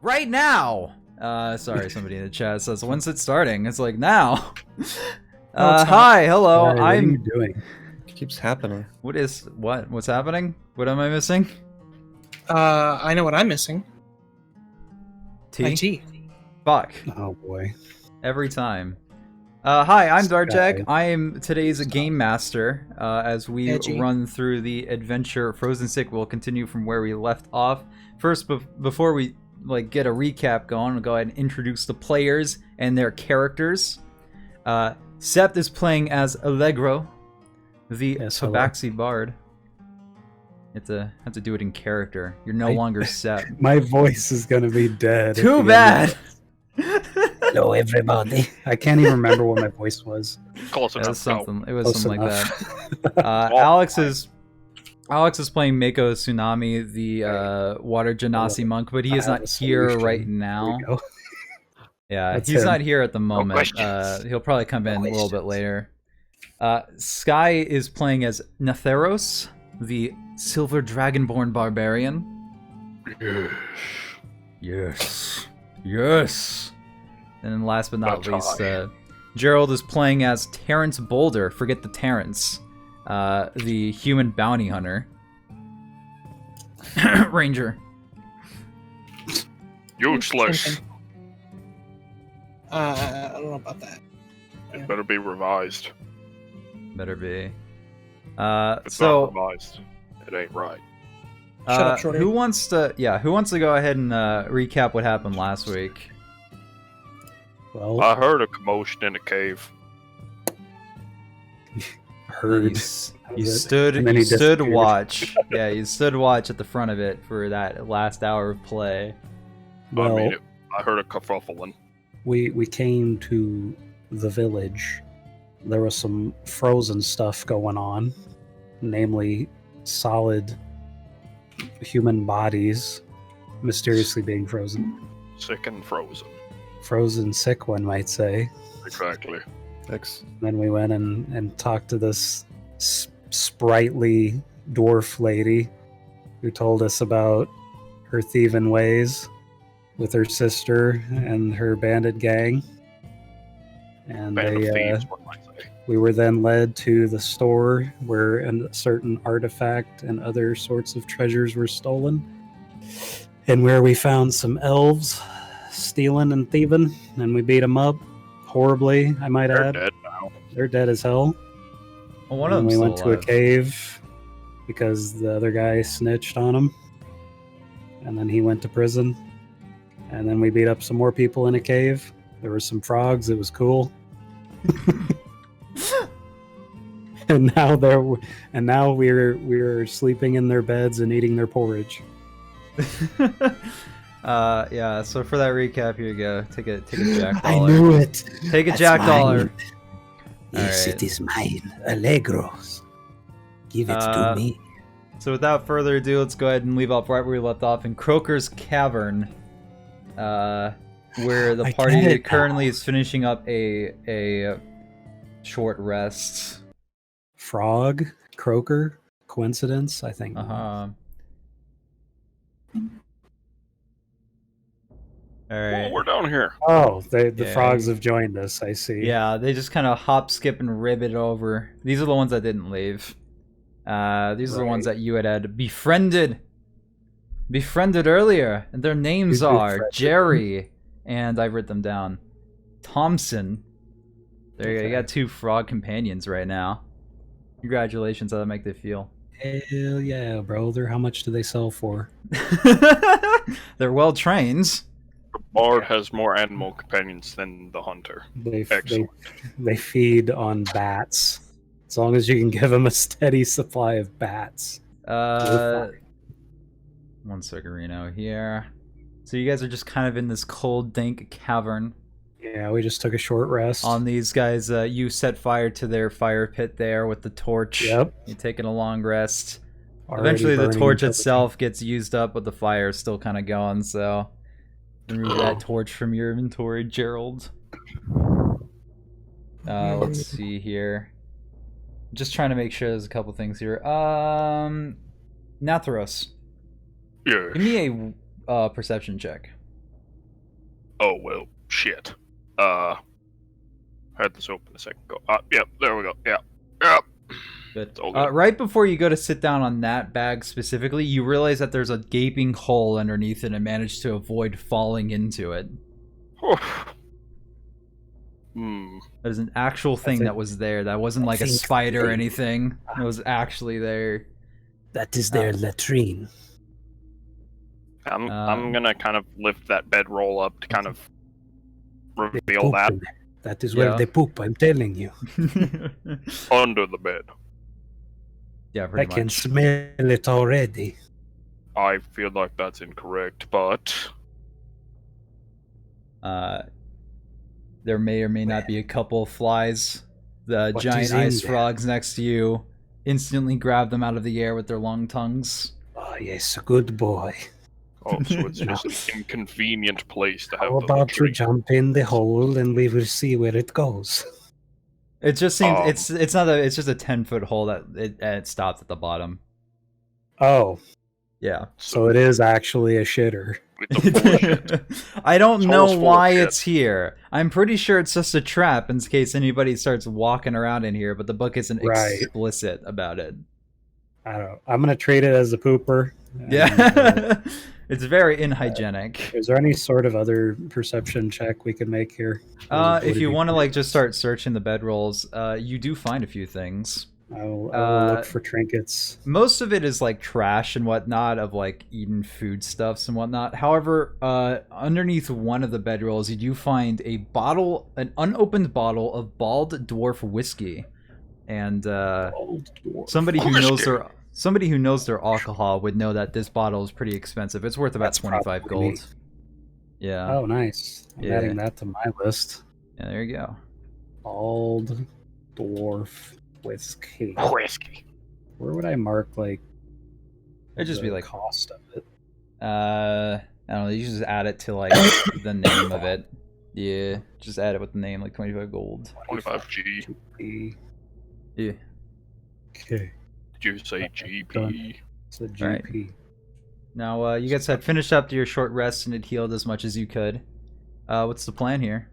Right now! Sorry, somebody in the chat says, when's it starting? It's like, now! Hi, hello, What are you doing? It keeps happening. What's happening? What am I missing? I know what I'm missing. T? My T. Fuck. Oh boy. Every time. Hi, I'm Darjack. Skye. I am today's game master. As we Edgy. run through the adventure Frozen Sick, we'll continue from where we left off. First, before we get a recap going, we'll go ahead and introduce the players and their characters. Sept is playing as Allegro, the Tabaxi Bard. You have to do it in character. You're no longer Sept. My voice is gonna be dead. Too bad! Hello, everybody. I can't even remember what my voice was. Close It enough. was something. It was Close something enough. like that. Alex is playing Mako Tsunami, the Water Genasi monk, but he is I have not a here solution. right There now. we go. Yeah, That's he's him. not here at the moment. questions. He'll probably come in a little bit questions. later. Skye is playing as Natharos, the Silver Dragonborn Barbarian. Yes. Yes. And then last but not That's least, Gerald is playing as Terrence Boulder. Forget the Terrence. The human bounty hunter. Ranger. Useless. I don't know about that. It better be revised. Better be. If it's So not revised, it ain't right. Shut up, Shorty. who wants to go ahead and recap what happened last week? Well, I heard a commotion in the cave. heard. You And then stood he disappeared. watch. Yeah, you stood watch at the front of it for that last hour of play. Well, I heard a kerfuffling. we came to the village. There was some frozen stuff going on, namely solid human bodies mysteriously being frozen. Sick and frozen. Frozen sick, one might say. Exactly. X. Then we went and talked to this sprightly dwarf lady who told us about her thieving ways with her sister and her bandit gang. And Band of they, thieves, one might say. we were then led to the store where a certain artifact and other sorts of treasures were stolen, and where we found some elves stealing and thieving, and we beat them up horribly, I might They're add. dead now. They're dead as hell. Well, one of And them we went to a cave because the other guy snitched on him, and then he went to prison. And then we beat up some more people in a cave. There were some frogs. It was cool. and now we're sleeping in their beds and eating their porridge. Yeah. So for that recap, here you go. Take a jack I dollar. knew it. Take a That's jack mine. dollar. Yes, Alright. it is mine, Allegros. Give it Uh, to me. So without further ado, let's go ahead and leave off right where we left off in Croker's Cavern, where the I party get it currently now. is finishing up a short rest. Frog, croaker, coincidence? I think. All Oh, right. we're down here. Oh, the Yeah. frogs have joined us. I see. Yeah, they just kind of hop, skip, and ribbit over. These are the ones that didn't leave. These are the ones Right. that you had befriended earlier, and their names You are befriended Jerry, and I've written them down. Thompson. There you go. You Okay. got two frog companions right now. Congratulations. How that make they feel? Hell yeah, brother. How much do they sell for? They're well trained. The bard has more animal companions than the hunter. They Excellent. they feed on bats. As long as you can give them a steady supply of bats. We're fine. One second, Reno here. So you guys are just kind of in this cold, dank cavern. Yeah, we just took a short rest. On these guys, you set fire to their fire pit there with the torch. Yep. You're taking a long rest. Already Eventually, the burning torch until itself gets used up, but the fire is still kind of going. So remove that torch from your inventory, Gerald. Let's see here. Just trying to make sure there's a couple things here. Natharos, Yeah. give me a perception check. Oh well, shit. Had this open a second ago. Yep, there we go. Yep. Good. It's all good. Right before you go to sit down on that bag specifically, you realize that there's a gaping hole underneath it and manage to avoid falling into it. There's an actual thing that was there. That wasn't like a spider or anything. It was actually there. That is their latrine. I'm gonna kind of lift that bedroll up to kind of reveal that. That is where they poop, I'm telling you. Under the bed. Yeah, pretty I much. can smell it already. I feel like that's incorrect, but there may or may not be a couple of flies. The What giant is in ice there? frogs next to you instantly grab them out of the air with their long tongues. Oh, yes, good boy. so it's just an inconvenient place to have How the about you latrine. jump in the hole and we will see where it goes? It just seems it's not a it's just a 10-foot hole that it stops at the bottom. Oh, Yeah. so it is actually a shitter. It's a bullshit. I don't This know hole's full of why shit. it's here. I'm pretty sure it's just a trap in case anybody starts walking around in here, but the book isn't Right. explicit about it. I don't know. I'm going to treat it as a pooper. And, Yeah. It's very unhygienic. is there any sort of other perception check we could make here? Would If it you be- want to like just start searching the bedrolls, you do find a few things. I will uh, look for trinkets. Most of it is like trash and whatnot of like eaten foodstuffs and whatnot. However, underneath one of the bedrolls, you do find an unopened bottle of bald dwarf whiskey, and somebody who knows their alcohol would know that this bottle is pretty expensive. It's worth about That's 25 probably gold. Yeah. Oh, nice. I'm Yeah. adding that to my list. Yeah, there you go. Bald dwarf whiskey. Whiskey. Where would I mark like? It'd just the be like cost of it. I don't know. You just add it to like the name of it. Yeah, just add it with the name, like 25 gold. 25G. GP. Yeah. Okay, Did you say GP? it's a Right. GP. Now, you guys had finished up your short rest and had healed as much as you could. What's the plan here?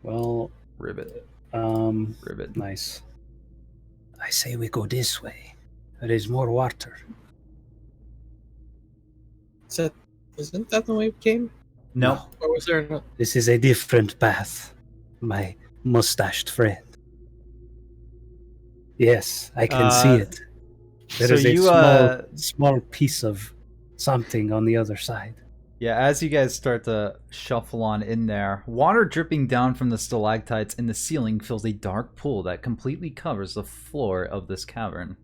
Well, Ribbit. ribbit. Nice. I say we go this way. There is more water. Isn't that the way we came? No. Or was there no... This is a different path, my mustached friend. Yes, I can see it. There so is a you, small piece of something on the other side. Yeah, as you guys start to shuffle on in there, water dripping down from the stalactites in the ceiling fills a dark pool that completely covers the floor of this cavern.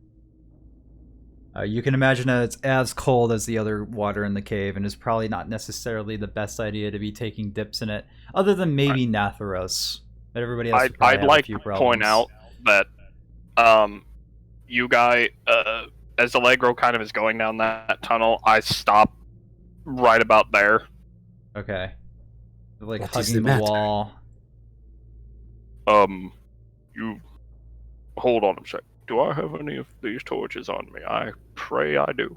You can imagine that it's as cold as the other water in the cave, and is probably not necessarily the best idea to be taking dips in it, other than maybe Natharos. But everybody else would probably I'd have like a few to problems. point out that you guys, as Allegro kind of is going down that tunnel, I stop right about there. Okay. Like What is hugging the the matter? wall. You hold on a sec. Do I have any of these torches on me? I pray I do.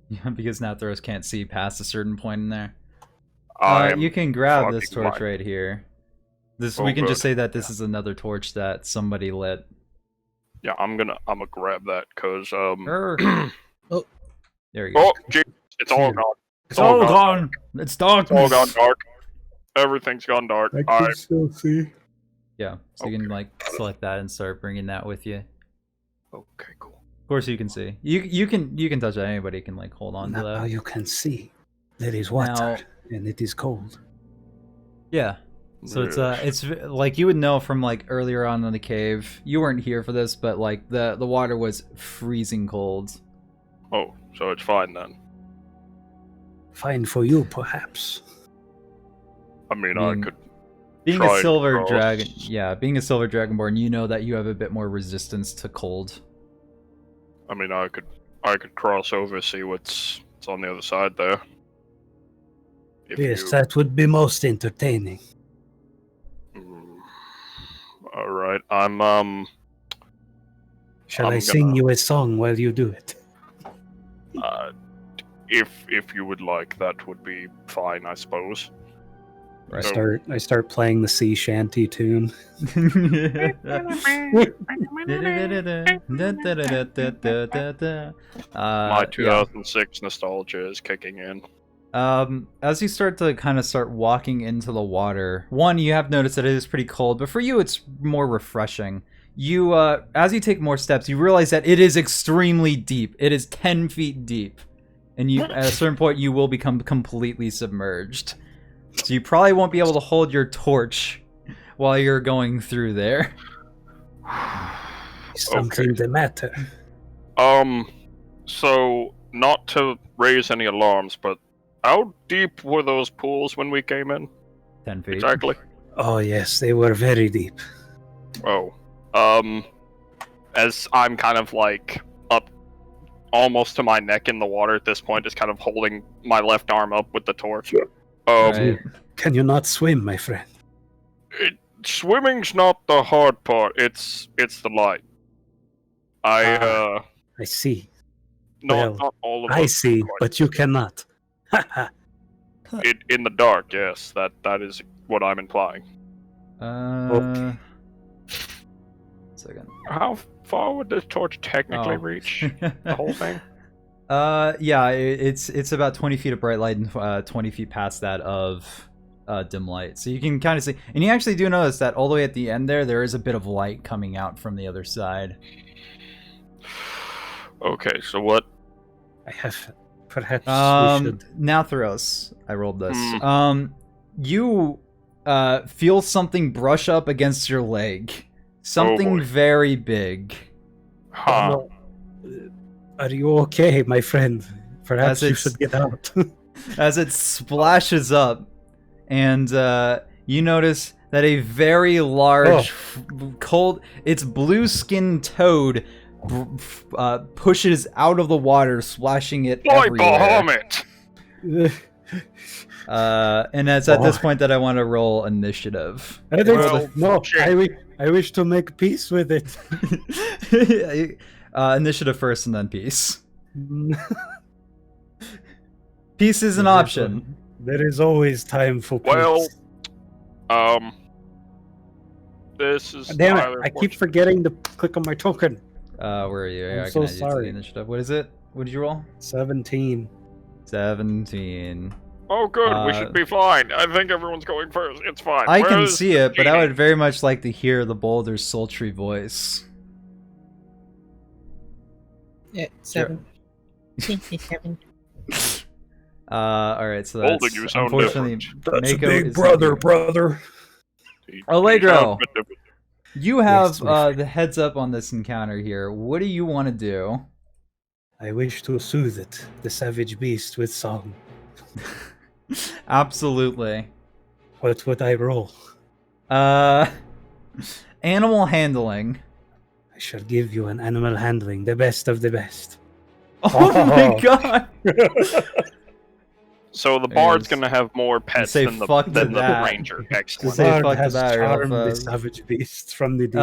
Yeah, because Natharos can't see past a certain point in there. I'm You can grab this fucking torch blind. right here. This Oh, we can good. just say that this is another torch that somebody lit. Yeah, I'm gonna grab that because Err. Oh. There you go. oh gee, it's all gone. It's all gone. It's dark. It's all gone dark. Everything's gone dark. I still see. Yeah, so you can Okay. like select that and start bringing that with you. okay, cool. Of course, you can see. You can touch that. Anybody can like hold on to Now that. you can see. There is water, Now- and it is cold. Yeah. So Yes. it's like you would know from like earlier on in the cave. You weren't here for this, but like the water was freezing cold. Oh, so it's fine then. Fine for you, perhaps. I mean, Being- I could. Being Try a and silver cross. dragon, yeah, being a silver dragonborn, you know that you have a bit more resistance to cold. I mean, I could cross over, see what's on the other side there. If Yes, you- that would be most entertaining. Mm. All right, I'm Shall I'm I sing gonna- you a song while you do it? If you would like, that would be fine, I suppose. I start playing the sea shanty tune. My 2006 nostalgia is kicking in. As you start walking into the water, one, you have noticed that it is pretty cold, but for you it's more refreshing. You, as you take more steps, you realize that it is extremely deep. It is 10 feet deep. And you, at a certain point, you will become completely submerged. So you probably won't be able to hold your torch while you're going through there. Something the matter. So, not to raise any alarms, but how deep were those pools when we came in? 10 feet. Exactly. Oh yes, they were very deep. Oh. As I'm kind of like up almost to my neck in the water at this point, just kind of holding my left arm up with the torch. Right. Can you not swim, my friend? Swimming's not the hard part. It's the light. I see. Not Well, all of I us see, quite. but you cannot. In the dark, yes. That is what I'm implying. Okay. Second. How far would this torch technically reach? The whole thing? Yeah, it's about 20 feet of bright light and 20 feet past that of dim light. So you can kind of see, and you actually do notice that all the way at the end there is a bit of light coming out from the other side. Okay, so what? I have. Perhaps we should. Natharos, I rolled this. You feel something brush up against your leg. Something boy. very big. Huh. Are you okay, my friend? Perhaps you it's- should get out. As it splashes up, and you notice that a very large, cold, it's blue-skinned toad pushes out of the water, splashing it Boy, everywhere. Bahamut! And it's at this point that I want to roll initiative. No, shit. I wish to make peace with it. Initiative first and then peace. Peace is an option. There is always time for peace. Well, this is Damn either it! I keep forgetting to click on my token. Where are you? I'm I so can add you to the sorry. initiative. What is it? What did you roll? 17. 17. Oh, good. We should be fine. I think everyone's going first. It's fine. I can Where's see it, but I Genie? would very much like to hear the boulder's sultry voice. Yeah, 7. 7. All right, so that's Boulder, you sound unfortunately That's Mako a big is brother, here. brother. Allegro. You have Yes, my friend. the heads up on this encounter here. What do you want to do? I wish to soothe it, the savage beast, with song. Absolutely. What would I roll? Animal handling. I shall give you an animal handling, the best of the best. Oh my god! So the There bard's is- gonna have more pets say than fuck to the that. ranger. The Excellent. Say bard fuck to has that, charmed the Ralph. savage beast from the deep.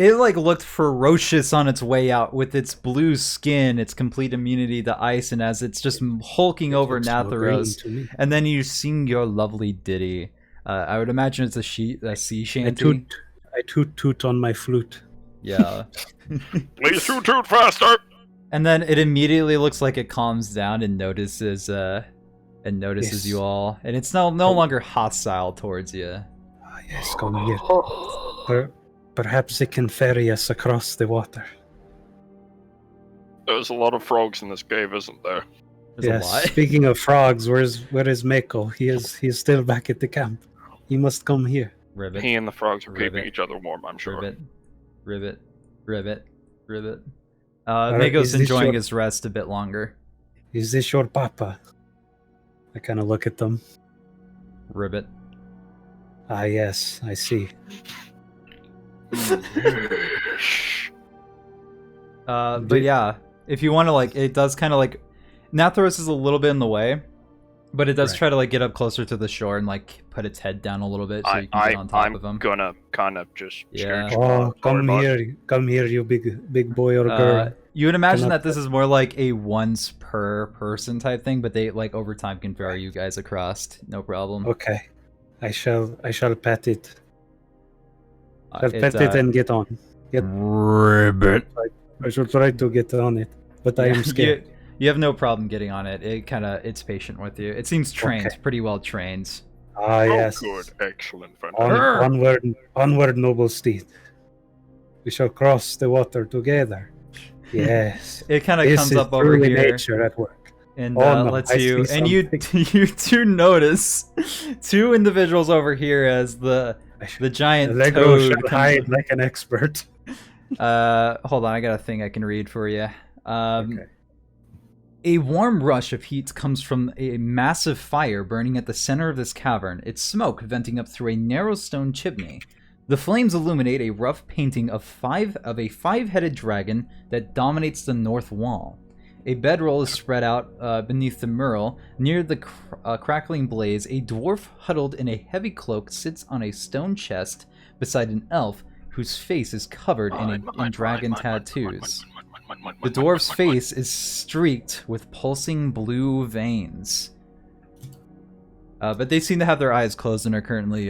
It like looked ferocious on its way out with its blue skin, its complete immunity to ice, and as it's just hulking over Looks so green Natharos. to me. And then you sing your lovely ditty. I would imagine it's a sea shanty. I toot on my flute. Yeah. Please toot faster. And then it immediately looks like it calms down and notices Yes. you all, and it's no longer hostile towards you. Ah, yes, come here. Perhaps it can ferry us across the water. There's a lot of frogs in this cave, isn't there? There's Yes. a lot. Speaking of frogs, where is Mako? He is still back at the camp. He must come here. Ribbit. He and the frogs are keeping Ribbit. each other warm, I'm sure. Ribbit. Right, Mago's is this enjoying your- his rest a bit longer. Is this your papa? I kind of look at them. Ribbit. Ah, yes, I see. But yeah, if you want to it does kind of Natharos is a little bit in the way, but it does Right. try to get up closer to the shore and put its head down a little bit so you can get on top I'm of him. gonna kind of just Yeah. scoot Oh, forward, but- come here, you big boy or girl. You would imagine Cannot- that this is more like a once per person type thing, but they like over time can ferry you guys across. No problem. Okay. I shall pet it. Shall It's, pet it and get on. ribbit. I shall try to get on it, but I am scared. You have no problem getting on it. It's patient with you. It seems trained, Okay. pretty well trained. Ah, yes. Oh, good, excellent, On, fantastic. onward, noble steed. We shall cross the water together. Yes. It kind of This comes is up over truly here nature at work. and Oh, no, lets I you. see And you you do notice two individuals over here as the giant Allegro toad shall comes hide like an expert. hold on, I got a thing I can read for you. Okay. A warm rush of heat comes from a massive fire burning at the center of this cavern, its smoke venting up through a narrow stone chimney. The flames illuminate a rough painting of a five-headed dragon that dominates the north wall. A bedroll is spread out beneath the mural. Near the crackling blaze, a dwarf huddled in a heavy cloak sits on a stone chest beside an elf whose face is covered in dragon tattoos. The dwarf's face is streaked with pulsing blue veins. But they seem to have their eyes closed and are currently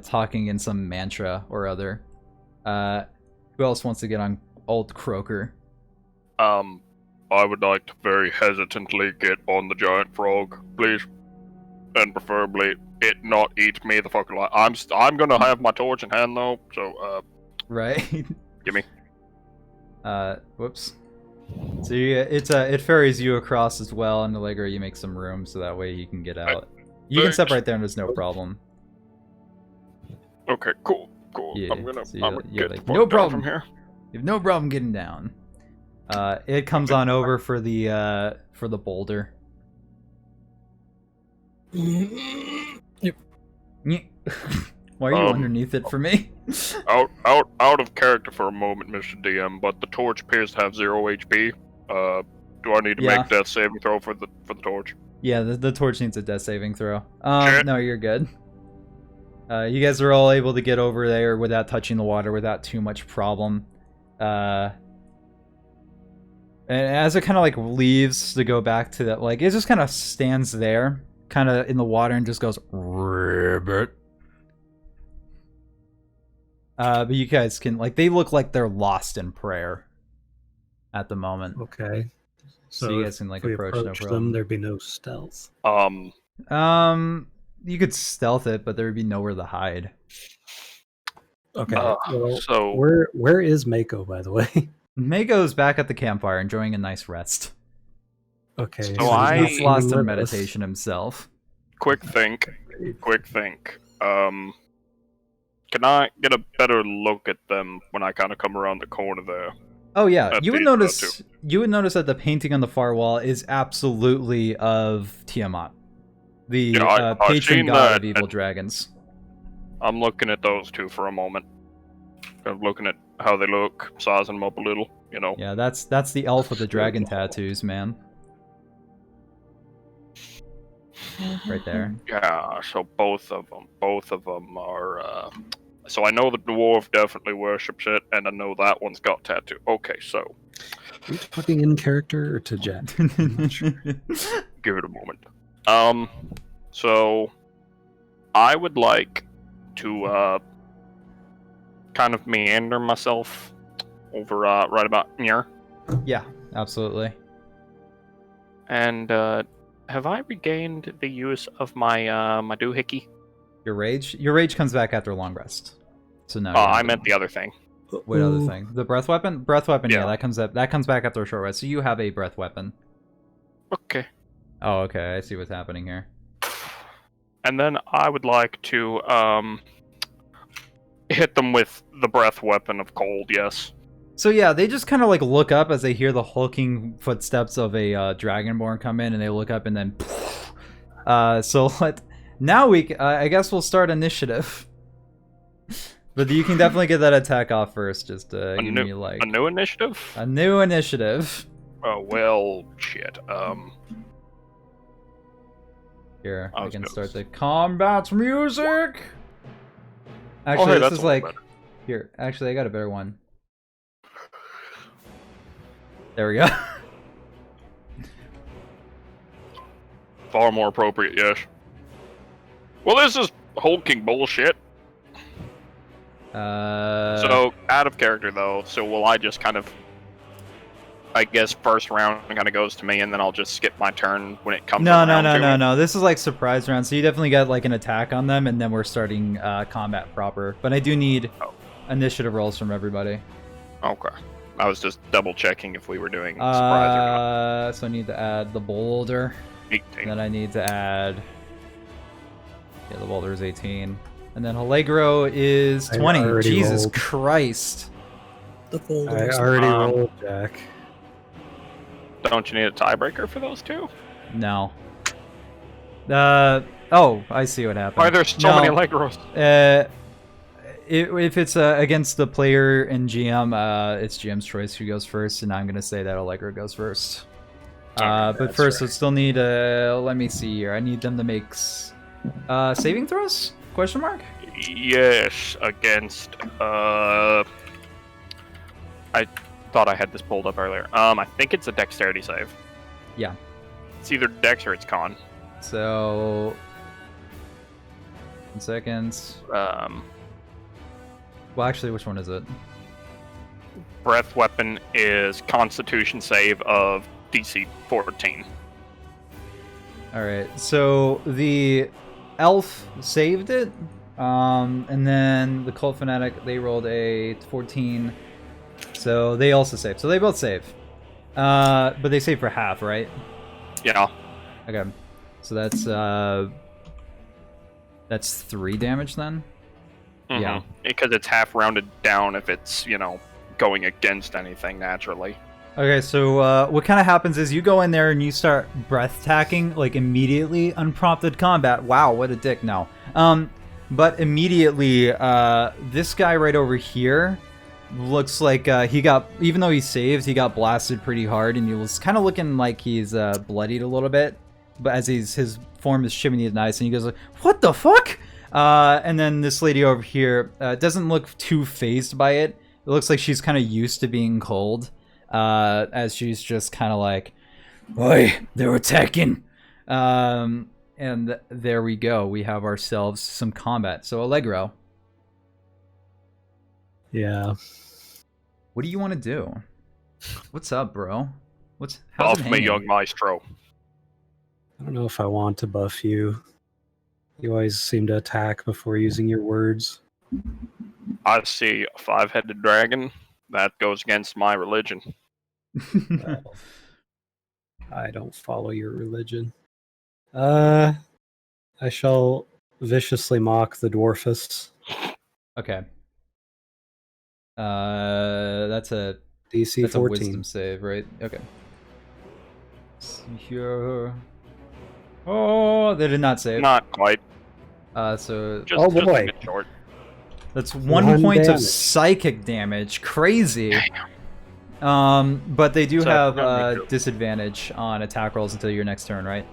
talking in some mantra or other. Who else wants to get on old Croaker? I would like to very hesitantly get on the giant frog, please, and preferably it not eat me the fucking alive. I'm gonna have my torch in hand though, so Right. gimme. Whoops. So it ferries you across as well, and Allegro, you make some room so that way you can get out. You can step right there and there's no problem. Okay, cool. Yeah, I'm gonna so get like, the no fuck down problem from here. You have no problem getting down. It comes on over for the boulder. Yep. Why are you underneath it for me? Out of character for a moment, Mr. DM, but the torch appears to have 0 HP. Do I need to make death saving throw for the torch? Yeah, the torch needs a death saving throw. Shit. No, you're good. You guys are all able to get over there without touching the water, without too much problem. And as it kind of like leaves to go back to that, like it just kind of stands there, kind of in the water, and just goes ribbit. But you guys can like they look like they're lost in prayer at the moment. Okay. So you guys can like if we approach no them, problem. there'd be no stealth. You could stealth it, but there would be nowhere to hide. Okay. So where is Mako, by the way? Mago's back at the campfire enjoying a nice rest. Okay. So he's He's not lost with in us. meditation himself. quick think. Can I get a better look at them when I kind of come around the corner there? Oh yeah, At you would the- notice. You would notice that the painting on the far wall is absolutely of Tiamat, the Yeah, I've patron seen god that, of evil and- dragons. I'm looking at those two for a moment. Kind of looking at how they look, sizing them up a little, you know. Yeah, that's the elf with the dragon tattoos, man. Right there. Yeah, so both of them are. So I know the dwarf definitely worships it, and I know that one's got tattoo. Okay, so Are you talking in character or to Jack? give it a moment. So I would like to kind of meander myself over right about here. Yeah, absolutely. And have I regained the use of my my doohickey? Your rage comes back after a long rest. So now. I meant the other thing. What other thing? The breath weapon? Breath weapon. Yeah, Yeah. that comes back after a short rest. So you have a breath weapon. Okay. Oh, okay. I see what's happening here. And then I would like to hit them with the breath weapon of cold. Yes. So yeah, they just kind of like look up as they hear the hulking footsteps of a dragonborn come in, and they look up and then. Now I guess we'll start initiative. But you can definitely get that attack off first. Just give me like a new initiative. a new initiative. Oh well, shit. Here, I I was can gonna start the combat music. Oh, Actually, hey, this that's is a little like better. here. Actually, I got a better one. There we go. Far more appropriate, yes. Well, this is hulking bullshit. So, out of character, though, so will I just kind of... I guess first round kind of goes to me, and then I'll just skip my turn when it comes around. No. This is like surprise round, so you definitely got like an attack on them, and then we're starting combat proper. But I do need initiative rolls from everybody. Okay. I was just double checking if we were doing surprise or not. So I need to add the boulder. 18. And then I need to add... Yeah, the boulder is 18. And then Allegro is 20. Jesus rolled. Christ. The fold. I already rolled, Jack. Don't you need a tiebreaker for those two? No. Oh, I see what happened. Why are there so many Allegros? If it's against the player and GM, it's GM's choice who goes first, and I'm going to say that Allegro goes first. But first, I still need, let me see here. I need them to make saving throws? Question mark? Yes, against, I thought I had this pulled up earlier. I think it's a dexterity save. Yeah. It's either dex or it's con. So... 1 second. Well, actually, which one is it? Breath weapon is constitution save of DC 14. Alright, so the elf saved it, and then the cult fanatic, they rolled a 14, so they also saved. So they both save. But they save for half, right? Yeah. Okay, so that's 3 damage then? Mm-hmm. Yeah. Because it's half rounded down if it's, going against anything naturally. Okay, so what kind of happens is you go in there and you start breath tacking, like immediately, unprompted combat. Wow, what a dick, no. But immediately, this guy right over here looks like he got, even though he saved, he got blasted pretty hard, and he was kind of looking like he's bloodied a little bit, but as his form is chimney and ice, and he goes like, what the fuck? And then this lady over here doesn't look too phased by it. It looks like she's kind of used to being cold. As she's just kind of like, "Oi, they're attacking," and there we go. We have ourselves some combat. So Allegro, Yeah. what do you want to do? What's up, bro? How's it Buff me, hanging? young maestro. I don't know if I want to buff you. You always seem to attack before using your words. I see a 5-headed dragon. That goes against my religion. Well, I don't follow your religion. I shall viciously mock the dwarfus. Okay. That's a DC That's 14. a wisdom save, right? Okay. See here. Oh, they did not save. Not quite. So Just, Oh, just boy. a bit short. that's 1 point of damage. psychic damage. Crazy. But they do So, have not me too. disadvantage on attack rolls until your next turn, right?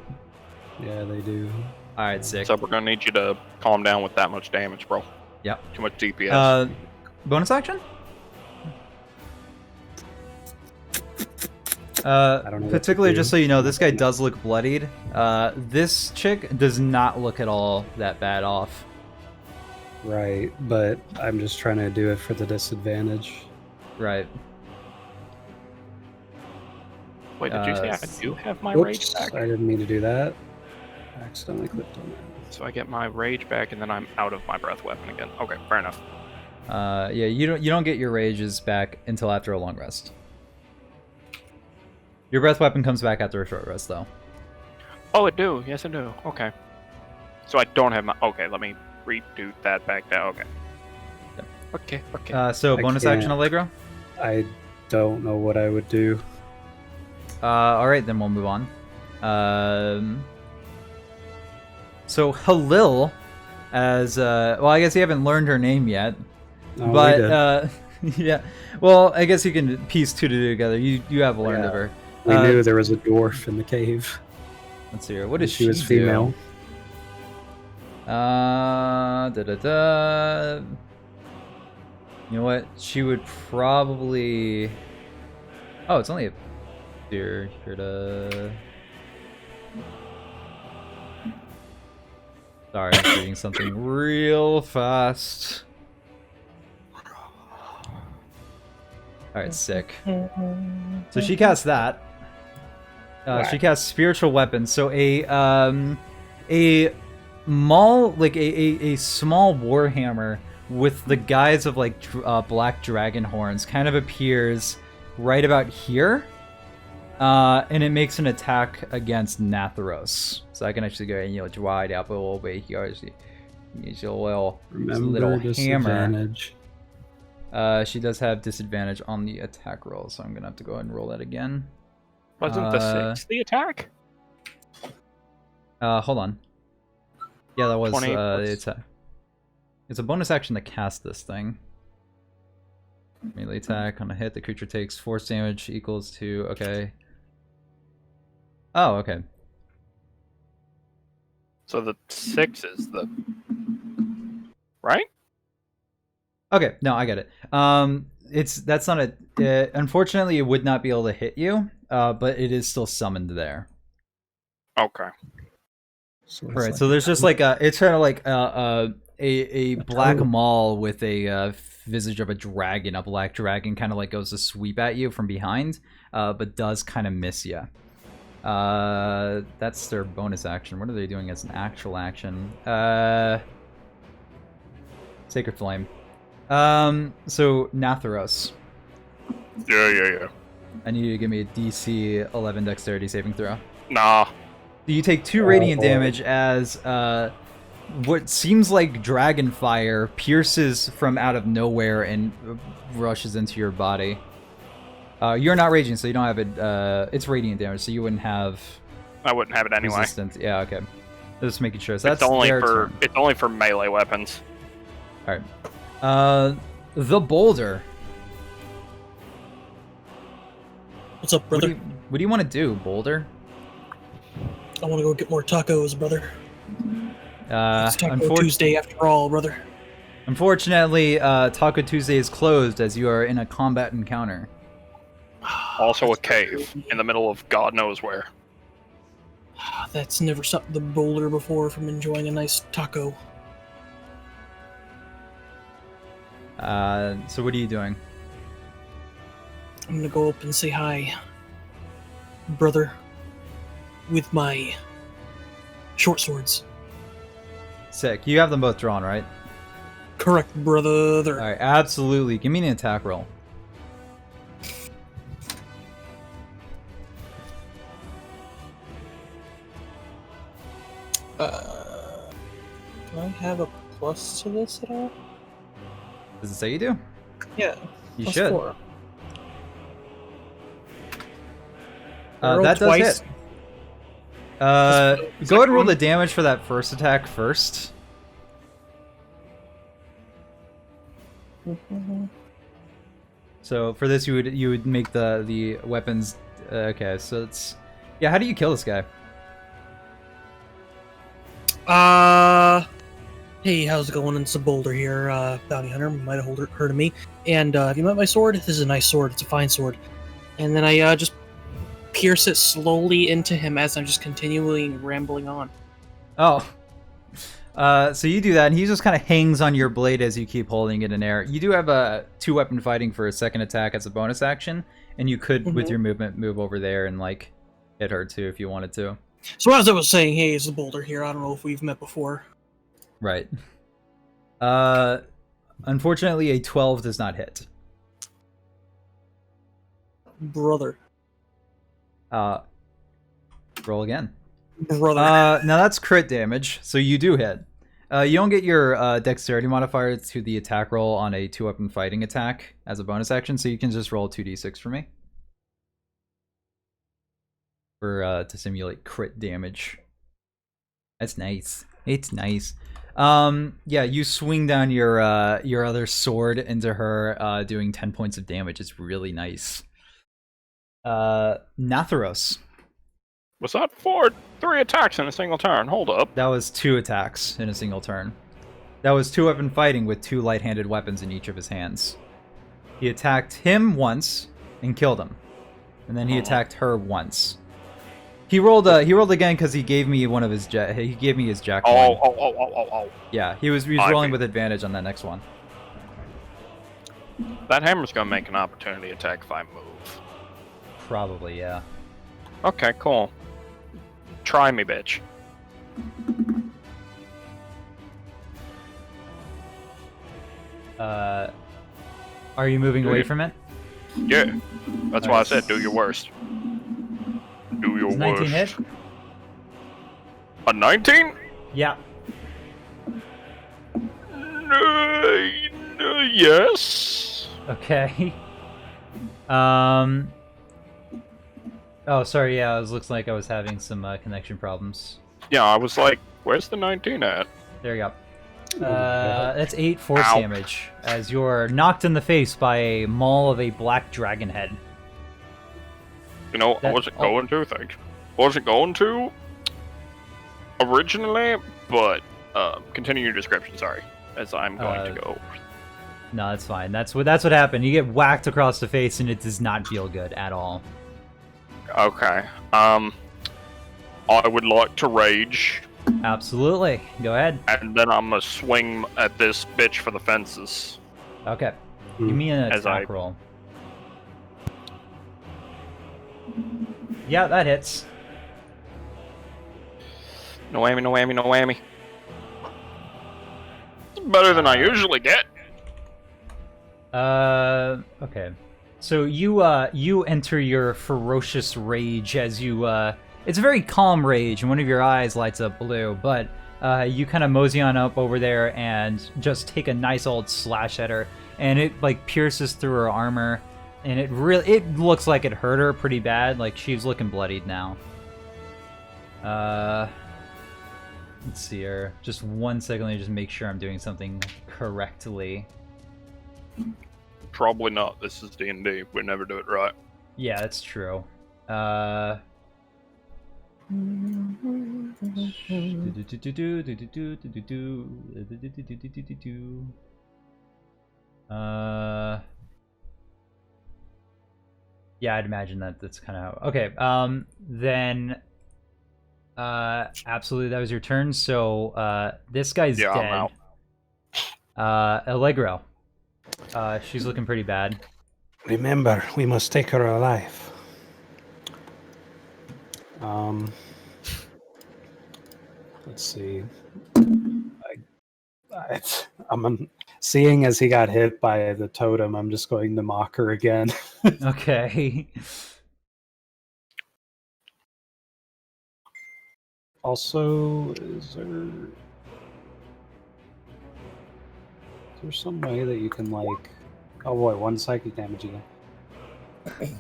Yeah, they do. All right, sick. So we're gonna need you to calm down with that much damage, bro. Yep. Too much DPS. Bonus action? I don't know what to Particularly, do. just so you know, this guy does look bloodied. This chick does not look at all that bad off. Right, but I'm just trying to do it for the disadvantage. Right. Wait, did you say I s- do have my rage Oops, back? I didn't mean to do that. I accidentally clicked on that. So I get my rage back, and then I'm out of my breath weapon again. Okay, fair enough. Yeah, you don't get your rages back until after a long rest. Your breath weapon comes back after a short rest, though. Oh, I do. Yes, I do. Okay. So I don't have my... Okay, let me redo that back down. Okay. Yep. Okay. So I bonus action, can't. Allegro. I don't know what I would do. All right, then we'll move on. So Hulil, as well, I guess you haven't learned her name yet, Oh, we but did. yeah. Well, I guess you can piece two together. You have learned of Yeah. her. We knew there was a dwarf in the cave. Let's see here. What does she was do? female. Da da da. You know what? She would probably. Oh, it's only a Here to. Sorry, I'm reading something real fast. Alright, sick. So she casts that. She casts spiritual weapons. So a maul, like a small warhammer with the guise of like black dragon horns kind of appears right about here. And it makes an attack against Natharos. So I can actually go and draw it up over here. Use your little hammer. Disadvantage. She does have disadvantage on the attack roll, so I'm gonna have to go ahead and roll that again. Wasn't the 6 the attack? Hold on. Yeah, that was 20 the attack. It's a bonus action to cast this thing. Melee attack on a hit, the creature takes force damage equals to okay. Oh, okay. So the 6 is the right? Okay, no, I get it. That's not a. Unfortunately, it would not be able to hit you, but it is still summoned there. Okay. So Right. So there's just like it's kind of like a black maul with a visage of a dragon, a black dragon, kind of like goes to sweep at you from behind, but does kind of miss you. That's their bonus action. What are they doing as an actual action? Sacred Flame. So Natharos. Yeah. I need you to give me a DC 11 Dexterity saving throw. Nah. You take 2 radiant damage as what seems like dragon fire pierces from out of nowhere and rushes into your body. You're not raging, so you don't have it. It's radiant damage, so you wouldn't have. I wouldn't have it anyway. Resistance. Yeah, okay. Just making sure. So that's it's only their for turn. it's only for melee weapons. All right. The boulder. What's up, brother? What do you want to do, boulder? I want to go get more tacos, brother. It's Taco Tuesday after all, brother. Unfortunately, Taco Tuesday is closed as you are in a combat encounter. Also a cave in the middle of God knows where. That's never stopped the boulder before from enjoying a nice taco. So what are you doing? I'm gonna go up and say hi, brother, with my short swords. Sick. You have them both drawn, right? Correct, brother. All right, absolutely. Give me an attack roll. Do I have a plus to this at all? Does it say you do? Yeah. You plus should. 4. That does twice. hit. Go ahead and roll the damage for that first attack first. So for this, you would make the weapons. Okay, so it's yeah. How do you kill this guy? Hey, how's it going? It's a boulder here, bounty hunter. Might have heard of me. And have you met my sword? This is a nice sword. It's a fine sword. And then I just pierce it slowly into him as I'm just continually rambling on. Oh. So you do that, and he just kind of hangs on your blade as you keep holding it in air. You do have a 2-weapon fighting for a second attack as a bonus action, and you could, with your movement, move over there and like hit her too if you wanted to. So as I was saying, hey, it's a boulder here. I don't know if we've met before. Right. Unfortunately, a 12 does not hit. Brother. Roll again. Brother. Now that's crit damage, so you do hit. You don't get your dexterity modifier to the attack roll on a 2-weapon fighting attack as a bonus action, so you can just roll 2d6 for me. For to simulate crit damage. That's nice. It's nice. Yeah, you swing down your other sword into her, doing 10 points of damage. It's really nice. Natharos. Was that 3 attacks in a single turn? Hold up. That was 2 attacks in a single turn. That was 2-weapon fighting with 2 light-handed weapons in each of his hands. He attacked him once and killed him. and then he attacked her once. He rolled again because he gave me one of his he gave me his jack. Oh. Yeah, he was rolling with advantage on that next one. That hammer's gonna make an opportunity attack if I move. Probably, yeah. Okay, cool. Try me, bitch. Are you moving away from it? Yeah, that's why I said do your worst. Do your Does worst. 19 hit? A 19? Yeah. Yes. Okay. Oh, sorry. Yeah, it looks like I was having some connection problems. Yeah, I was like, where's the 19 at? There you go. That's 8 force Ow. damage as you're knocked in the face by a maul of a black dragon head. You know, I wasn't going to, thanks. Wasn't going to originally, but continue your description, sorry, as I'm going to go. No, that's fine. That's what happened. You get whacked across the face, and it does not feel good at all. Okay. I would like to rage, Absolutely. Go ahead. and then I'm gonna swing at this bitch for the fences. Okay. Give me an As attack I- roll. Yeah, that hits. No whammy, no whammy, no whammy. It's better than I usually get. Okay. So you enter your ferocious rage as you it's a very calm rage, and one of your eyes lights up blue, but you kind of mosey on up over there and just take a nice old slash at her, and it like pierces through her armor, and it looks like it hurt her pretty bad. Like she's looking bloodied now. Let's see here. Just 1 second. Let me just make sure I'm doing something correctly. Probably not. This is D&D. We never do it right. Yeah, that's true. Yeah, I'd imagine that's kind of how. Okay, then absolutely, that was your turn. So this guy's Yeah, dead. I'm out. Allegro. She's looking pretty bad. Remember, we must take her alive. Let's see. Seeing as he got hit by the totem, I'm just going to mock her again. Okay. Also, is there some way that you can like? Oh boy, 1 psychic damage again. Is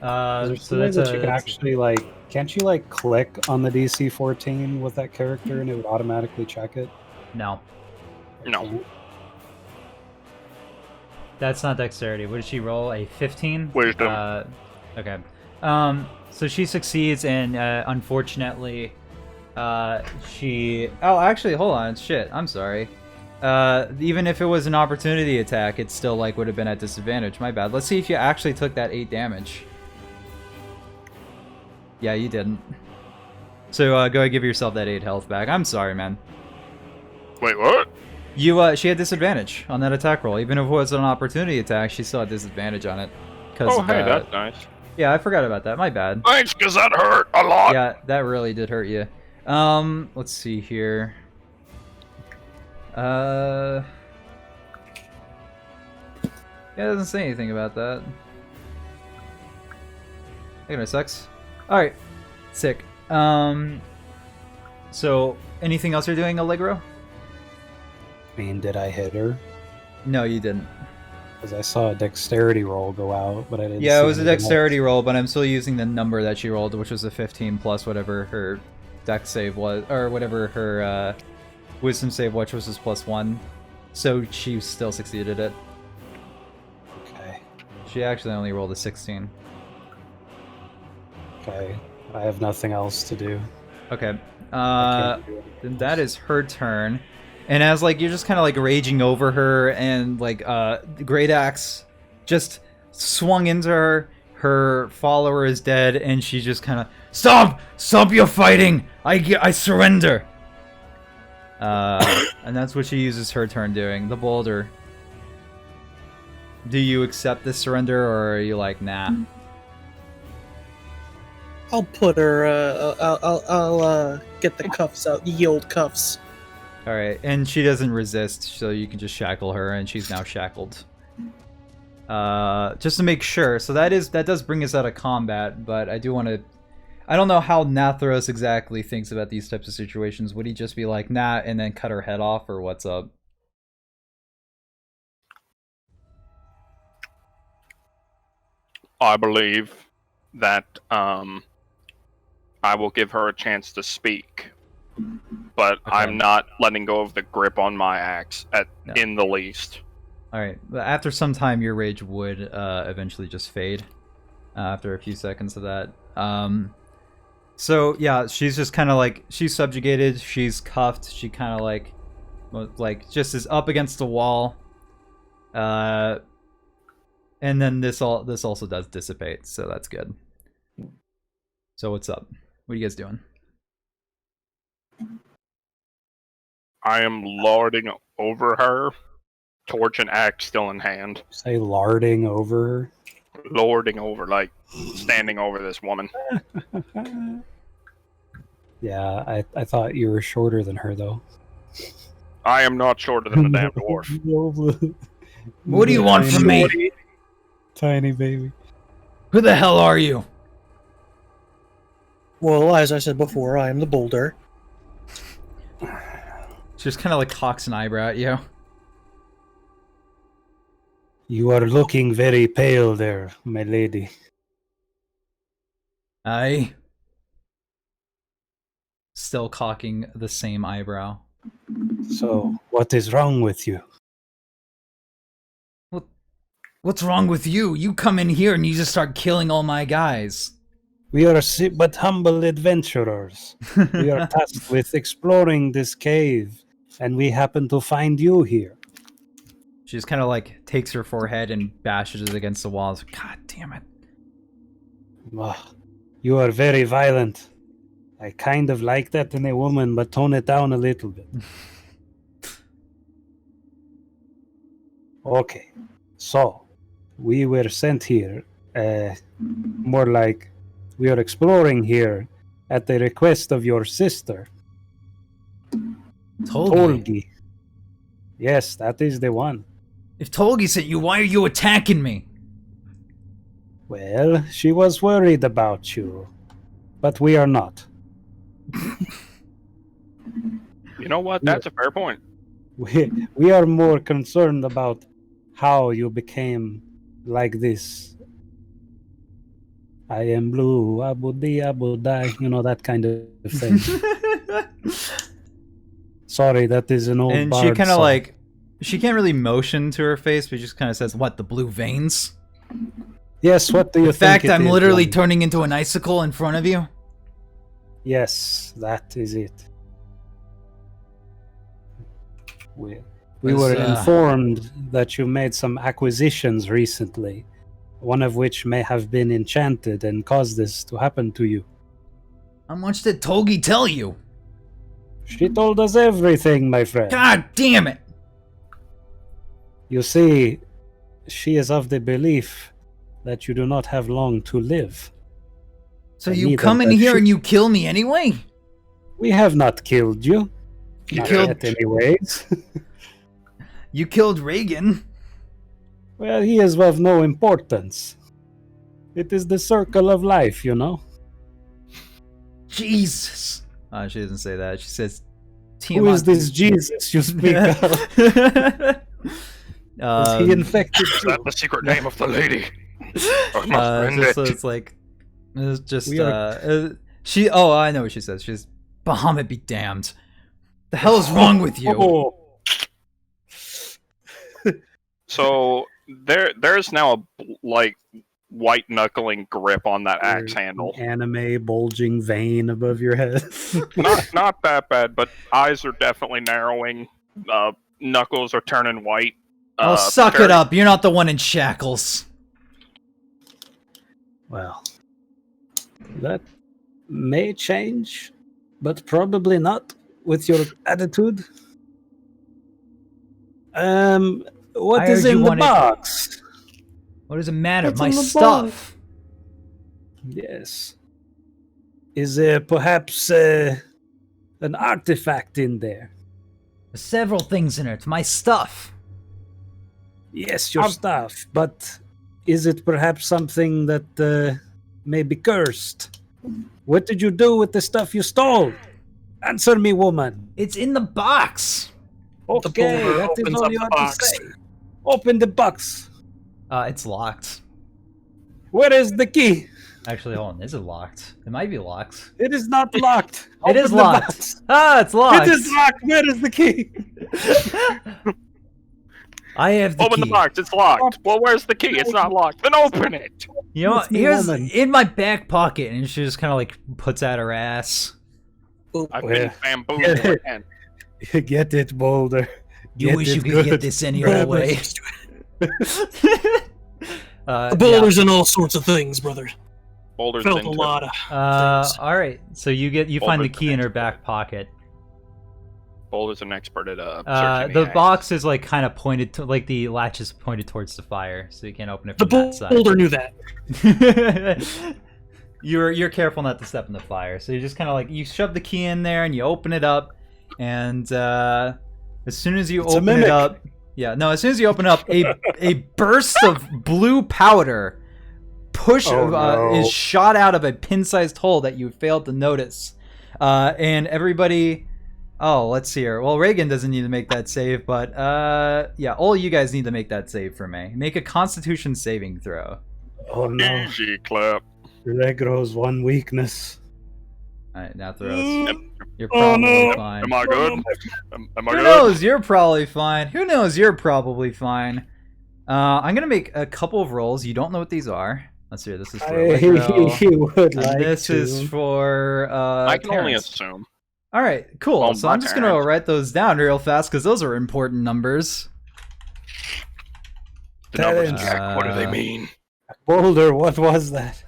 there some way that you can actually like? Can't you like click on the DC 14 with that character and it would automatically check it? No, No. that's not dexterity. What did she roll? A 15? Wisdom. Okay. So she succeeds, and unfortunately, she. Oh, actually, hold on. Shit, I'm sorry. Even if it was an opportunity attack, it still like would have been at disadvantage. My bad. Let's see if you actually took that 8 damage. Yeah, you didn't. So go ahead and give yourself that 8 health back. I'm sorry, man. Wait, what? She had disadvantage on that attack roll. Even if it was an opportunity attack, she still had disadvantage on it. Oh, hey, that's nice. Yeah, I forgot about that. My bad. Thanks, because that hurt a lot. Yeah, that really did hurt you. Let's see here. Yeah, it doesn't say anything about that. Hey, no sucks. Alright. Sick. So, anything else you're doing, Allegro? I mean, did I hit her? No, you didn't. Because I saw a dexterity roll go out, but I didn't. Yeah, see it was a anything dexterity else. roll, but I'm still using the number that she rolled, which was a 15 plus whatever her dex save was, or whatever her wisdom save, which was +1. So she still succeeded it. Okay. She actually only rolled a 16. Okay. I have nothing else to do. Okay. I can't do anything Then that else. is her turn. And as like you're just kind of like raging over her, and like the great axe just swung into her. her follower is dead, and she just kind of stop your fighting. I surrender. And that's what she uses her turn doing. The boulder. Do you accept this surrender, or are you like, nah? I'll put her. I'll get the cuffs out. The old cuffs. All right, and she doesn't resist, so you can just shackle her, and she's now shackled. Just to make sure. So that does bring us out of combat, but I do want to. I don't know how Natharos exactly thinks about these types of situations. Would he just be like, nah, and then cut her head off, or what's up? I believe that I will give her a chance to speak, but Okay. I'm not letting go of the grip on my axe in the least. All right. After some time, your rage would eventually just fade. After a few seconds of that. So yeah, she's just kind of like, she's subjugated. She's cuffed. She kind of like just is up against the wall. And then this also does dissipate, so that's good. So what's up? What are you guys doing? I am lording over her, torch and axe still in hand. Say larding over Lording over, like standing over this woman. her. Yeah, I thought you were shorter than her, though. I am not shorter than a damn dwarf. What do you want from me? Tiny baby. Who the hell are you? Well, as I said before, I am the boulder. She just kind of like cocks an eyebrow at you. You are looking very pale there, my lady. Aye. Still cocking the same eyebrow. So, what is wrong with you? What's wrong with you? You come in here and you just start killing all my guys. We are but humble adventurers. We are tasked with exploring this cave, and we happen to find you here. She just kind of like takes her forehead and bashes it against the walls. God damn it. You are very violent. I kind of like that in a woman, but tone it down a little bit. Okay, so we were sent here, more like we are exploring here at the request of your sister, Tolgi. Yes, that is the one. If Tolgi sent you, why are you attacking me? Well, she was worried about you, but we are not. You know what? That's a fair point. We are more concerned about how you became like this. I am blue, abu di, you know, that kind of thing. Sorry, that is an old And bard she kind of song. like, she can't really motion to her face, but just kind of says, what, the blue veins? Yes, what do you In think fact, it I'm is, literally Ronnie? turning into an icicle in front of you. Yes, that is it. We Yes, were informed that you made some acquisitions recently, one of which may have been enchanted and caused this to happen to you. How much did Tolgi tell you? She told us everything, my friend. God damn it! You see, she is of the belief that you do not have long to live. So And you neither come in does here she. and you kill me anyway? We have not killed you. You Not killed- yet anyways. You killed Reagan. Well, he is of no importance. It is the circle of life, you know. Jesus. She doesn't say that. She says, Who is Tiamat. this Jesus you speak of? Is he infected Is too? that the secret name of the lady? I must end just, it. it's like, it's just, We are- she, oh, I know what she says. She's, Bahamut be damned. The hell is wrong with you? Oh, So there's now a like white knuckling grip on that axe handle. Anime bulging vein above your head. Not that bad, but eyes are definitely narrowing. Knuckles are turning white. Oh, suck it up. You're not the one in shackles. Well, that may change, but probably not with your attitude. What I is heard you in the wanted- box? What does it matter? What's My in the stuff. Yes. Is there perhaps an artifact in there? There's several things in it. It's my stuff. Yes, your stuff, but is it perhaps something that may be cursed? What did you do with the stuff you stole? Answer me, woman. It's in the box. Okay, boulder that is opens all up you the have to box. say. Open the box. It's locked. Where is the key? Actually, hold on. Is it locked? It might be locked. It is not locked. It is Open the locked. box. Ah, it's locked. It is locked. Where is the key? I have the Open key. the box. It's locked. Well, where's the key? It's not locked. Then open it. You know what? It's me, Here's woman. in my back pocket, and she just kind of like puts out her ass. I've Well, been bamboozled again. Get it, Boulder. You Get wish it you could good. get this any Grab other it. way. The boulders and all sorts of things, brother. Boulders Felt a into lot of. things. All right. So you find the Boulders key in her into- back pocket. Boulders an expert at searching The ass. box is like kind of pointed to, like the latch is pointed towards the fire, so you can't open it The from that side. boulder knew that. You're careful not to step in the fire, so you just kind of like you shove the key in there and you open it up, and as soon as you It's a open it mimic. up, as soon as you open up, a burst of blue powder No. is shot out of a pin-sized hole that you failed to notice, and everybody. Oh, let's see here. Well, Reagan doesn't need to make that save, but all you guys need to make that save for me. Make a Constitution saving throw. Oh no. Easy clap. Regro's one weakness. All right, Natharos, you're Oh, probably no. fine. Am I good? Am I Who good? knows? You're probably fine. Who knows? You're probably fine. I'm gonna make a couple of rolls. You don't know what these are. Let's see. This is for Allegro, He would and like this to. is for I can only Terrence. assume. All right, cool. Well, So my I'm just gonna Terrence. write those down real fast because those are important numbers. The numbers, Terrence. Jack. What do they mean? Boulder, what was that?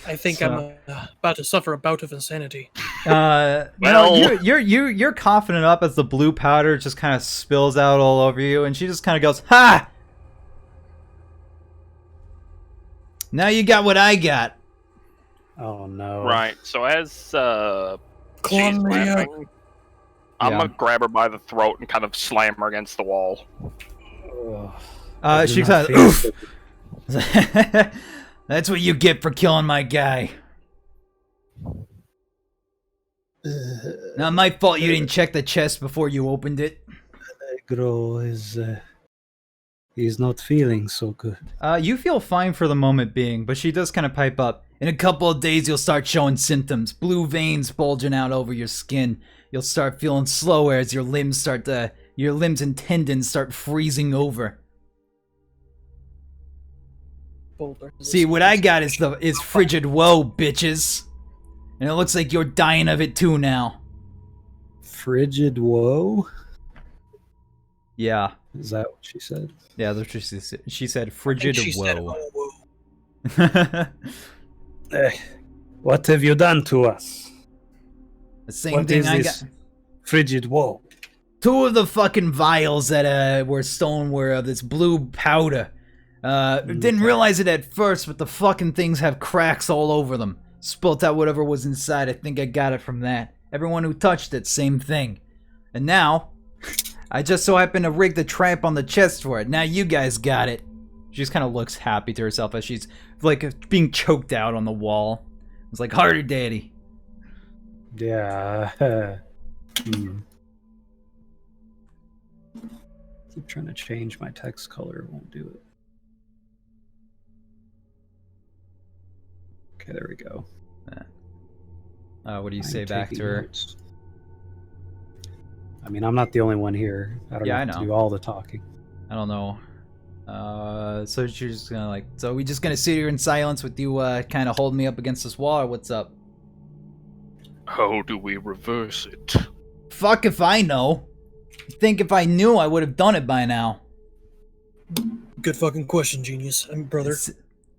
I think So- I'm about to suffer a bout of insanity. No, Well- you're confident up as the blue powder just kind of spills out all over you, and she just kind of goes, "Ha! Now you got what I got." Oh no. Right. So as she's Chlamydia. laughing, I'm Yeah. gonna grab her by the throat and kind of slam her against the wall. I do She not kind feel of, so oof. That's what you get for killing my guy. Not my fault you didn't check the chest before you opened it. Allegro is he's not feeling so good. You feel fine for the moment being, but she does kind of pipe up. In a couple of days, you'll start showing symptoms. Blue veins bulging out over your skin. You'll start feeling slower as your limbs and tendons start freezing over. Boulder. See, what I got is frigid woe, bitches. And it looks like you're dying of it too now. Frigid woe? Yeah. Is that what she said? Yeah, that's what she said And frigid she said, woe. "Oh, whoa." What have you done to us? The same What thing is I this got. frigid woe? 2 of the fucking vials that were stolen were of this blue powder. Didn't realize it at first, but the fucking things have cracks all over them. Spilt out whatever was inside. I think I got it from that. Everyone who touched it, same thing. And now, I just so happened to rig the trap on the chest for it. Now you guys got it. She just kind of looks happy to herself as she's like being choked out on the wall. It's like, harder, daddy. Yeah. Keep trying to change my text color, it won't do it. Okay, there we go. What do you I'm say back to taking her? notes. I mean, I'm not the only one here. I don't Yeah, I have know. to do all the talking. I don't know. So she's just gonna like, so we just gonna sit here in silence with you kind of holding me up against this wall, or what's up? How do we reverse it? Fuck if I know. I think if I knew, I would have done it by now. Good fucking question, genius. Brother.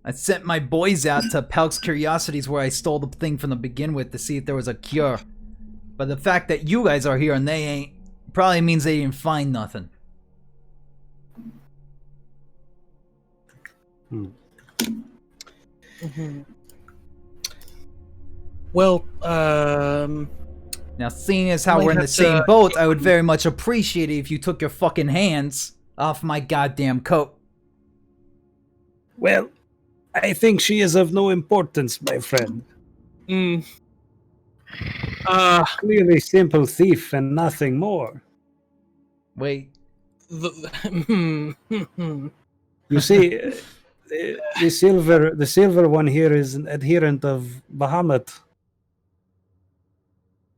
I sent my boys out to Palk's Curiosities where I stole the thing from the begin with to see if there was a cure. But the fact that you guys are here and they ain't probably means they didn't find nothing. Mm-hmm. Well, Now, seeing as how Might we're in the have same to- boat, I would very much appreciate it if you took your fucking hands off my goddamn coat. Well, I think she is of no importance, my friend. mm, Clearly simple thief and nothing more. Wait, the, You see, the silver one here is an adherent of Bahamut,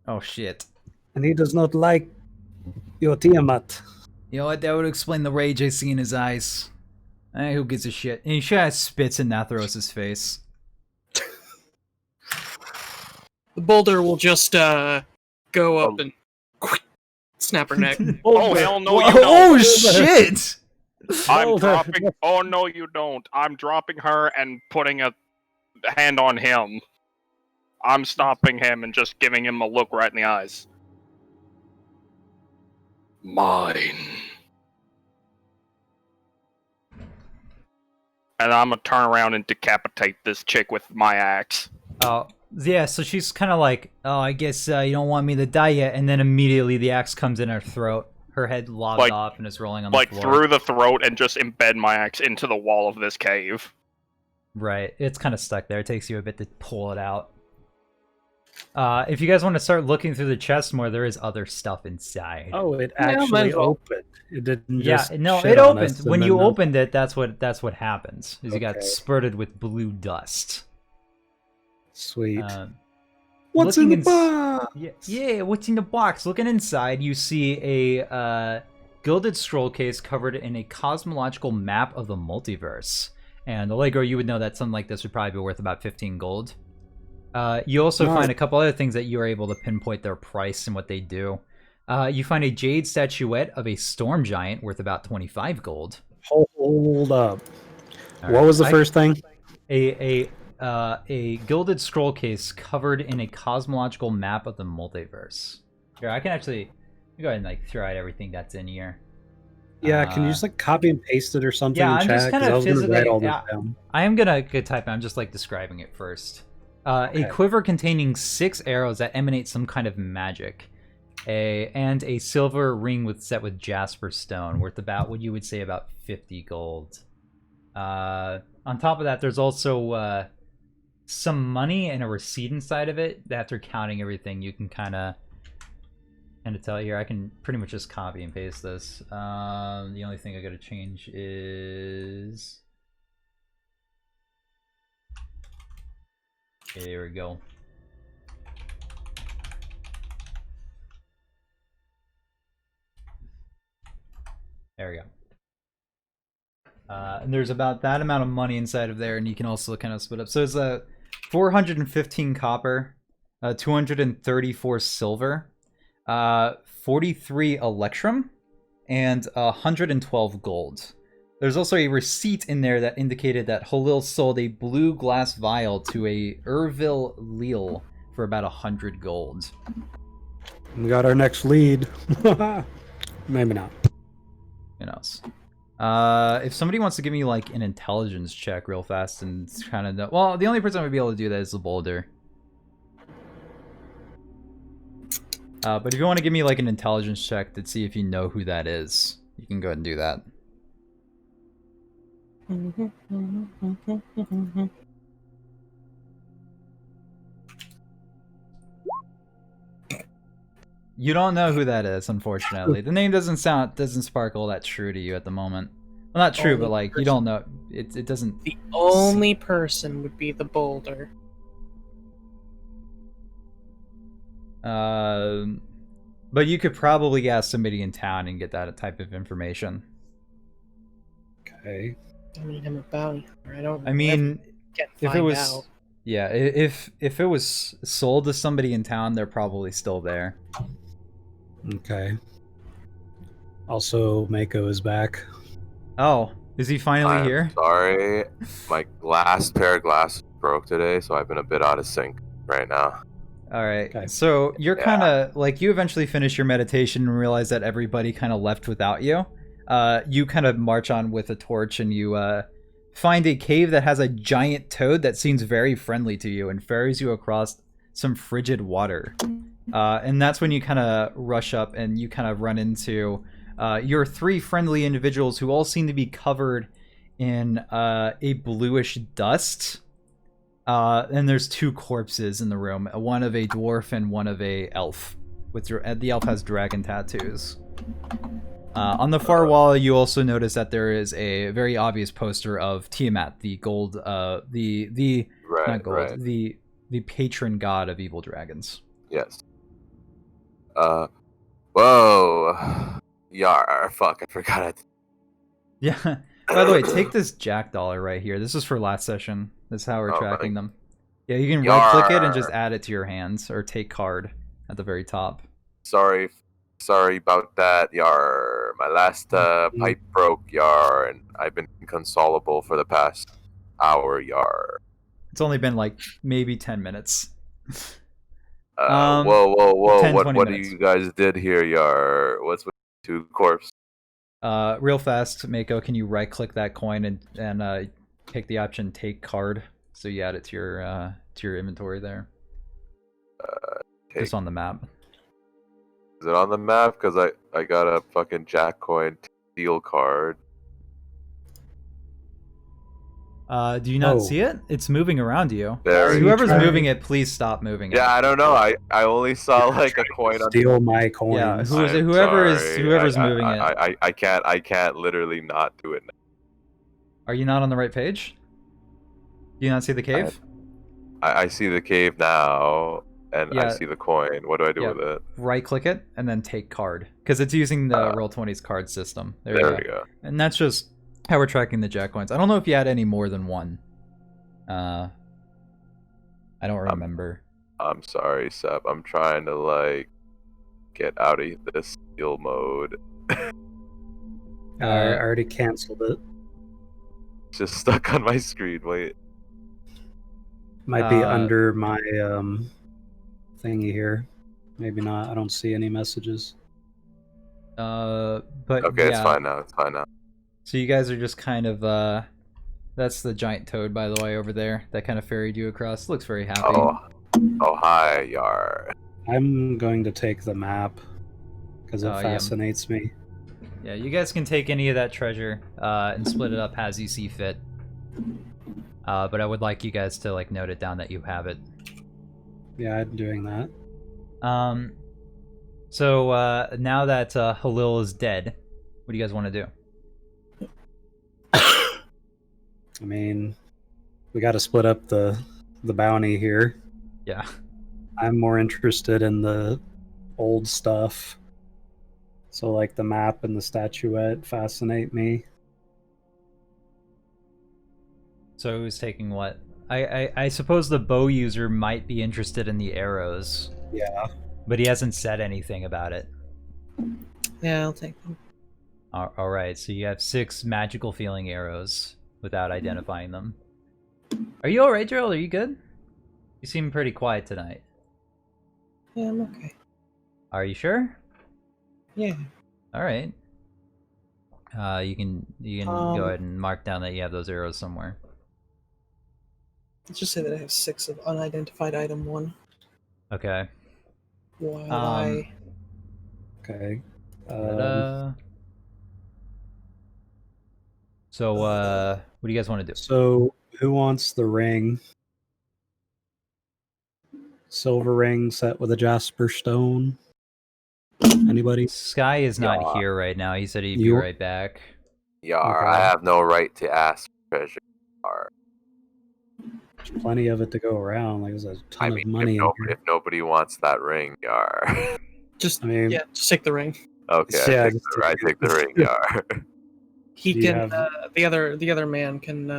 oh shit. and he does not like your Tiamat. You know what? That would explain the rage I see in his eyes. Who gives a shit? And he sure spits in Natharos' face. the boulder will just go up and snap her neck. Oh, hell no, you Oh don't. shit! I'm Boulder. dropping. Oh, no, you don't. I'm dropping her and putting a hand on him. I'm stopping him and just giving him a look right in the eyes. Mine. And I'm gonna turn around and decapitate this chick with my axe. Oh, yeah, so she's kind of like, oh, I guess you don't want me to die yet, and then immediately the axe comes in her throat. Her head lobs Like- off and is rolling on Like the floor. through the throat and just embed my axe into the wall of this cave. Right, it's kind of stuck there. It takes you a bit to pull it out. If you guys want to start looking through the chest more, there is other stuff inside. Oh, it might actually as well. opened. It didn't yeah, just no, shit it on opened. us When and you then- opened it, that's what happens. Is you got Okay. spurted with blue dust. Sweet. Um, What's in looking the ins- box? yeah, what's in the box? Looking inside, you see a gilded scroll case covered in a cosmological map of the multiverse. And Allegro, you would know that something like this would probably be worth about 15 gold. You also Nice. find a couple other things that you are able to pinpoint their price and what they do. You find a jade statuette of a storm giant worth about 25 gold. Hold up. All What right, was the first thing? a gilded scroll case covered in a cosmological map of the multiverse. Here, I can actually go ahead and like throw out everything that's in here. Yeah, can you just like copy and paste it or something yeah, in I'm chat? just 'Cause kinda I was gonna write physically- all this yeah. down. I am gonna type it. I'm just like describing it first. Okay. A quiver containing 6 arrows that emanate some kind of magic. And a silver ring set with jasper stone, worth about what you would say about 50 gold. On top of that, there's also some money and a receipt inside of it. After counting everything, you can kind of tell here. I can pretty much just copy and paste this. The only thing I gotta change is. Okay, there we go. There we go. And there's about that amount of money inside of there, and you can also kind of split up. So it's 415 copper, 234 silver, 43 electrum, and 112 gold. There's also a receipt in there that indicated that Hulil sold a blue glass vial to a Urvil Leal for about 100 gold. We got our next lead. Maybe not. Who knows? If somebody wants to give me like an intelligence check real fast and kind of know, well, the only person I would be able to do that is the boulder. But if you want to give me like an intelligence check to see if you know who that is, you can go ahead and do that. You don't know who that is, unfortunately. The name doesn't sparkle that true to you at the moment. Well, not true, Only but like you person. don't know. It doesn't. The only person would be the boulder. But you could probably ask somebody in town and get that type of information. Okay. I mean, I'm a bounty hunter. I don't. I mean, can't if find it was, out. yeah, if it was sold to somebody in town, they're probably still there. Okay. Also, Mako is back. Oh, Is he finally I'm here? sorry. My last pair of glasses broke today, so I've been a bit out of sync right now. All right. Okay. So you're Yeah. kind of like, you eventually finish your meditation and realize that everybody kind of left without you. You kind of march on with a torch and you find a cave that has a giant toad that seems very friendly to you and ferries you across some frigid water. And that's when you kind of rush up and you kind of run into your 3 friendly individuals who all seem to be covered in a bluish dust. And there's 2 corpses in the room, one of a dwarf and one of a elf. The elf has dragon tattoos. On the far wall, you also notice that there is a very obvious poster of Tiamat, the gold, not gold, the patron god of evil dragons. Yes. Whoa. Yar, fuck, I forgot it. Yeah. By the way, take this Jack dollar right here. This is for last session. This is how we're tracking them. Yeah, you can right-click it and just add it to your hands, or take card at the very top. Sorry about that, Yar. My last pipe broke, Yar, and I've been inconsolable for the past hour, Yar. It's only been like maybe 10 minutes. Whoa. 10, What 20 do minutes. you guys did here, Yar? What's with 2 corpse? Real fast, Mako, can you right-click that coin and take the option take card, so you add it to your inventory there. Just on the map. Is it on the map? Because I got a fucking Jack coin deal card. Do you not see it? It's moving around you. There Whoever's try- moving it, please stop moving it. Yeah, I don't know. I only saw like a coin on. Steal my coins. Yeah, I'm whoever's sorry. moving it. I can't literally not do it now. Are you not on the right page? Do you not see the cave? I see the cave now, and I Yeah. see the coin. What do I do Yeah. with it? Right click it and then take card, because it's using the Roll20's card system. There you we go. And that's just how we're tracking the Jack coins. I don't know if you had any more than one. I don't remember. I'm sorry, Seb. I'm trying to like get out of this steal mode. I already canceled it. It's just stuck on my screen. Wait. Might be under my thingy here. Maybe not. I don't see any messages. But Okay, yeah. it's fine now. It's fine now. So you guys are just kind of that's the giant toad, by the way, over there. That kind of ferried you across. Looks very happy. Oh, hi, Yar. I'm going to take the map because it Yeah. fascinates me. Yeah, you guys can take any of that treasure and split it up as you see fit. But I would like you guys to like note it down that you have it. Yeah, I'm doing that. So now that Hulil is dead, what do you guys want to do? I mean, we got to split up the bounty here. Yeah. I'm more interested in the old stuff. So like the map and the statuette fascinate me. So who's taking what? I suppose the bow user might be interested in the arrows, Yeah. but he hasn't said anything about it. Yeah, I'll take them. All right, so you have 6 magical feeling arrows without identifying them. Are you all right, Gerald? Are you good? You seem pretty quiet tonight. Yeah, I'm okay. Are you sure? Yeah. All right. You can go ahead and mark down that you have those arrows somewhere. Let's just say that I have 6 of unidentified item 1. Okay. While Okay. Ta-da. So, what do you guys want to do? So who wants the ring? Silver ring set with a jasper stone. Anybody? Skye is not Yeah. here right now. He said he'd be You- right back. Yar, Okay. I have no right to ask for treasure. Yar. There's plenty of it to go around. Like there's a ton I of mean, money in here. if nobody wants that ring, Yar. just I mean, just take the ring. Okay, Yeah, I take the ring, Yar. He Do you can. have- The other man can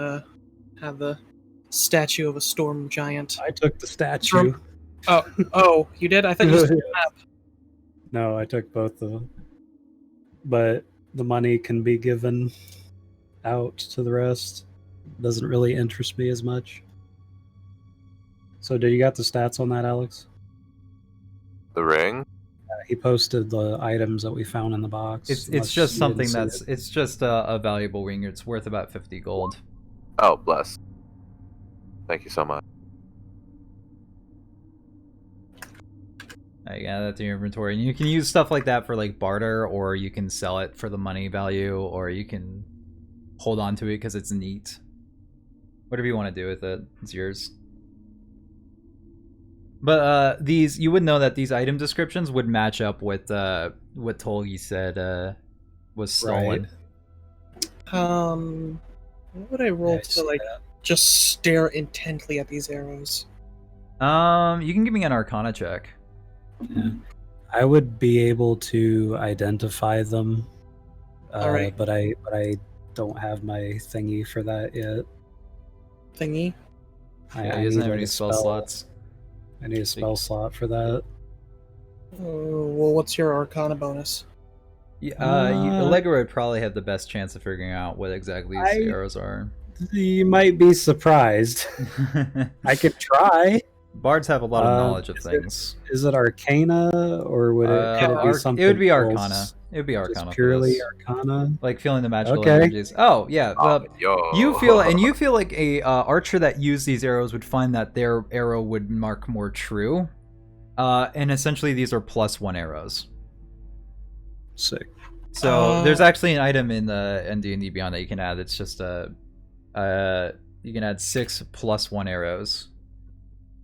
have the statue of a storm giant. I took the statue. Oh, you did? I thought you just took the map. No, I took both of them. But the money can be given out to the rest. Doesn't really interest me as much. So, do you got the stats on that, Alex? The ring? He posted the items that we found in the box. It's unless just you something didn't see that's it. it's just a valuable ring. It's worth about 50 gold. Oh, bless. Thank you so much. I add that to your inventory, and you can use stuff like that for like barter, or you can sell it for the money value, or you can hold on to it because it's neat. Whatever you want to do with it, it's yours. But these, you would know that these item descriptions would match up with what Tolgi said was stolen. What would I roll Yeah, I to see like that. just stare intently at these arrows? You can give me an Arcana check. Yeah. I would be able to identify them, Alright. but I don't have my thingy for that yet. Thingy. Yeah, I he doesn't need have like any a spell slots. I need a spell slot for that. Well, what's your Arcana bonus? Allegra would probably have the best chance of figuring out what exactly these arrows are. You might be surprised. I could try. Bards have a lot of knowledge of is it- things. Is it Arcana, or would could it be something? It would be else? Arcana. It would be Just Arcana. purely for this. Arcana. Like feeling the magical Okay. energies. Oh yeah. Yo. You feel like a archer that used these arrows would find that their arrow would mark more true. And essentially these are +1 arrows. Sick. So there's actually an item in the D&D Beyond that you can add. It's just you can add 6 +1 arrows.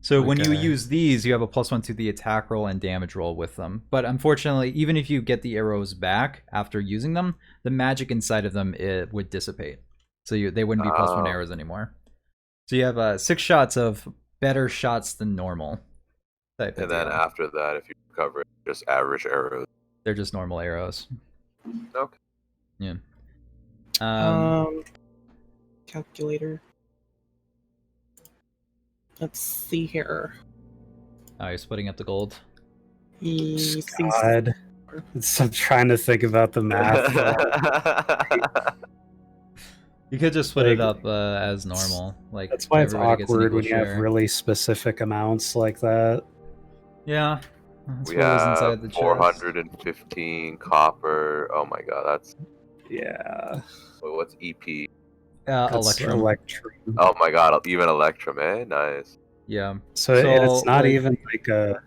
So when you Okay. use these, you have a +1 to the attack roll and damage roll with them. But unfortunately, even if you get the arrows back after using them, the magic inside of them would dissipate. So they wouldn't be +1 arrows anymore. So you have 6 shots of better shots than normal. Type of And then deal. after that, if you recover it, just average arrows. They're just normal arrows. Okay. Yeah. Calculator. Let's see here. Oh, you're splitting up the gold. God. I'm trying to think about the math. You could just split it Like, up as normal. Like That's why it's everybody gets an awkward equal when you have share. really specific amounts like that. Yeah. That's We what was have inside the chest. 415 copper. Oh my god, that's. Yeah. What's EP? That's Electrum. Electrum. Oh my god, even Electrum, eh? Nice. Yeah. So it's not like- even like a.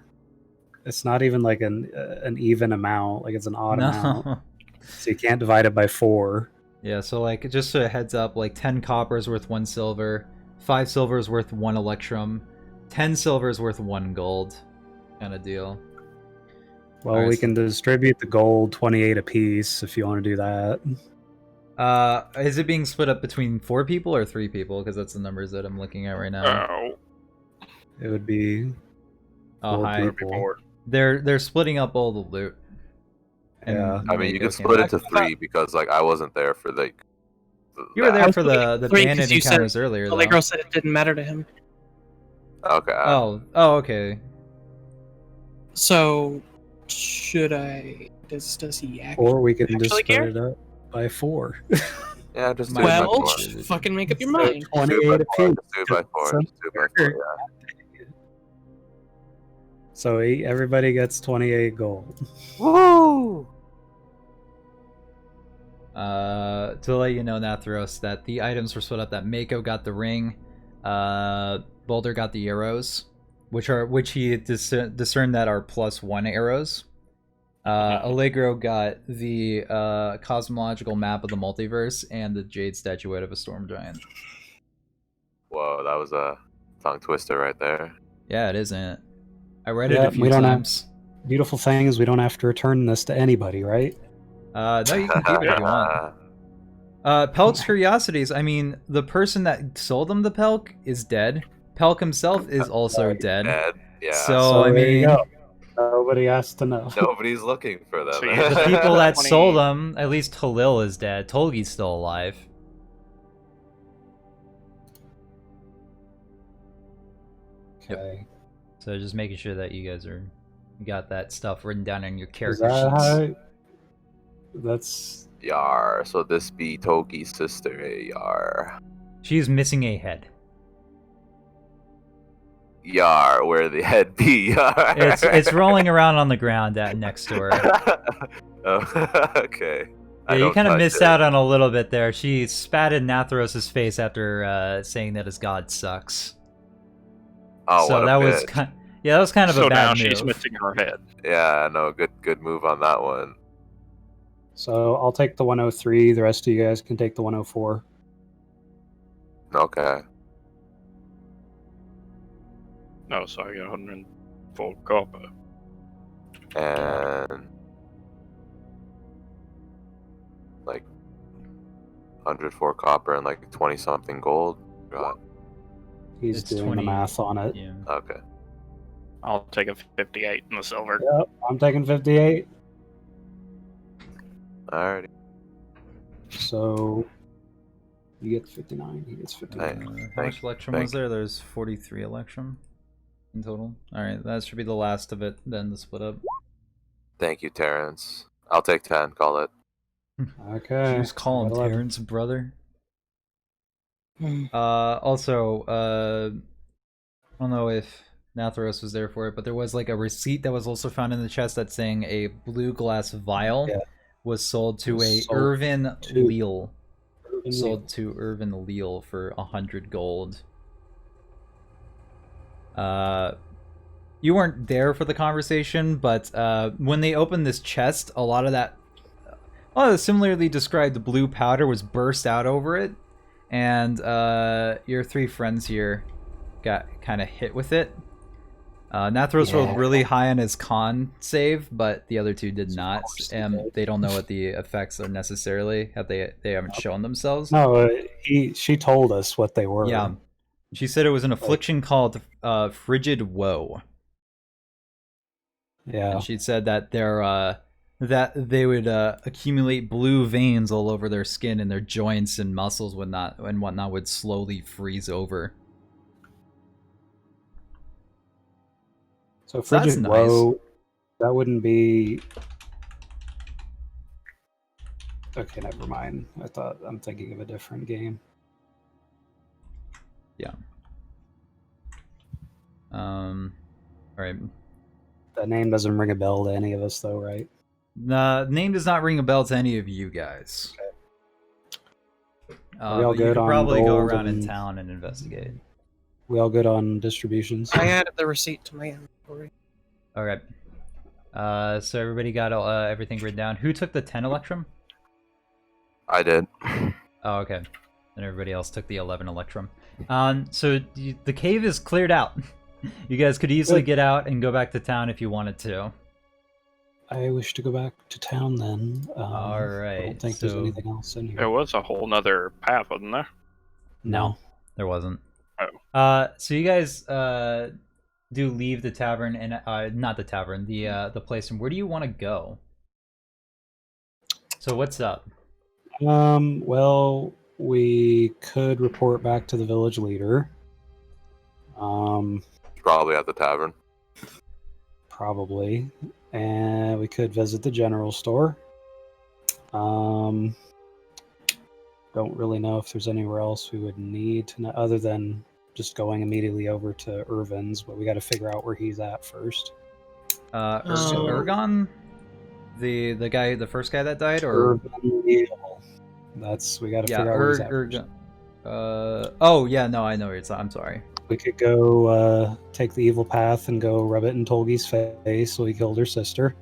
It's not even like an even amount. Like it's an odd amount. No. So you can't divide it by 4. Yeah, so like just a heads up, like 10 copper is worth 1 silver, 5 silver is worth 1 electrum, 10 silver is worth 1 gold, kind of deal. Well, Alright, we so- can distribute the gold 28 apiece if you want to do that. Is it being split up between 4 people or 3 people? Because that's the numbers that I'm looking at right now. Oh, It would be Oh, 4 hi. people. before. They're splitting up all the loot. And Yeah. I mean, you Mako can came split back. it to 3 because, like, I wasn't there for, like. You were there that. for the Three, 'cause bandit you said encounters earlier, though. Allegro said it didn't matter to him. Okay. Oh, okay. So, should I? Does he actually? Or we can just Actually split care? it up by 4. Yeah, just do Well, it by Well, 4. just- fucking make up your So mind. Just do 28 it by 4. apiece. Just do it by 4. Just do it by 4, yeah. So everybody gets 28 gold. Woo! To let you know, Natharos, that the items were split up. That Mako got the ring, Boulder got the arrows, which he discerned that are +1 arrows. Allegro got the cosmological map of the multiverse and the jade statuette of a storm giant. Whoa, that was a tongue twister right there. Yeah, it isn't. I read it Yeah, a few we don't have- times. Beautiful thing is we don't have to return this to anybody, right? No, you can keep it if you want. Pelk's Curiosities. I mean, the person that sold him the Pelk is dead. Pelk himself is also dead. Dead. Yeah. So, I there you mean, go. Nobody has to know. Nobody's looking for them. So you the just- people that 20. sold him, at least Hulil is dead. Tolgi's still alive. Okay. So just making sure that you guys you got that stuff written down in your Is character that sheets. how? That's Yar. So this be Toki's sister. Yar. She's missing a head. Yar. Where the head be? Yar. It's rolling around on the ground next to her. Oh, okay. Yeah, you kind of missed out on a little bit there. She spat in Natharos' face after saying that his god sucks. Oh, so what a that was bitch. that was kind of So a now bad she's move. missing her head. Yeah, no, good move on that one. so. I'll take the 103. The rest of you guys can take the 104. Okay. No, so I got 104 copper. And like 104 copper and like 20 something gold. God. He's It's doing 20. the math on it. Yeah. Okay. I'll take a 58 in the silver. Yep, I'm taking 58. Alrighty. So you get 59. He gets 59. Hey, How much electrum thank was there? There's 43 electrum in total. Alright, that should be the last of it then to split up. Thank you, Terrence. I'll take 10. Call it. Okay. Just call him so 11. Terrence, brother. Hmm. Also, I don't know if Natharos was there for it, but there was like a receipt that was also found in the chest that's saying a blue glass vial Yeah. was sold to a Sold Irvin to- Leal. Irvin Sold to Irvin Leal for 100 gold. You weren't there for the conversation, but when they opened this chest, a lot of the similarly described blue powder was burst out over it, and your three friends here got kind of hit with it. Natharos rolled Yeah. really high on his con save, but the other two did not, course he and did. they don't know what the effects are necessarily. They haven't shown themselves. No, she told us what they were. Yeah. She said it was an affliction called frigid woe. Yeah. And she said that that they would accumulate blue veins all over their skin, and their joints and muscles and whatnot would slowly freeze over. So So that's frigid nice. woe, that wouldn't be. Okay, never mind. I'm thinking of a different game. All right. That name doesn't ring a bell to any of us, though, right? The name does not ring a bell to any of you guys. Are we all But you good could on probably go gold around in and- town and investigate. We all good on distributions? I added the receipt to my inventory. All right. So everybody got everything written down. Who took the 10 electrum? I did. Oh, okay. And everybody else took the 11 electrum. So the cave is cleared out. You guys could easily Good. get out and go back to town if you wanted to. I wish to go back to town then. All I right, don't think there's so- anything else in There here. was a whole nother path, wasn't there? No, there wasn't. Oh. So you guys do leave the tavern and not the tavern, the place. And where do you want to go? So what's up? Well, we could report back to the village leader. Probably at the tavern. Probably. And we could visit the general store. Don't really know if there's anywhere else we would need to know, other than just going immediately over to Irvin's, but we got to figure out where he's at first. So- Ergon, the guy, the first guy that died, or Irvin Neal. We got to yeah, figure out where he's at first. Ergon. Oh yeah, no, I know where it's. I'm sorry. We could go take the evil path and go rub it in Tolgi's face so he killed her sister.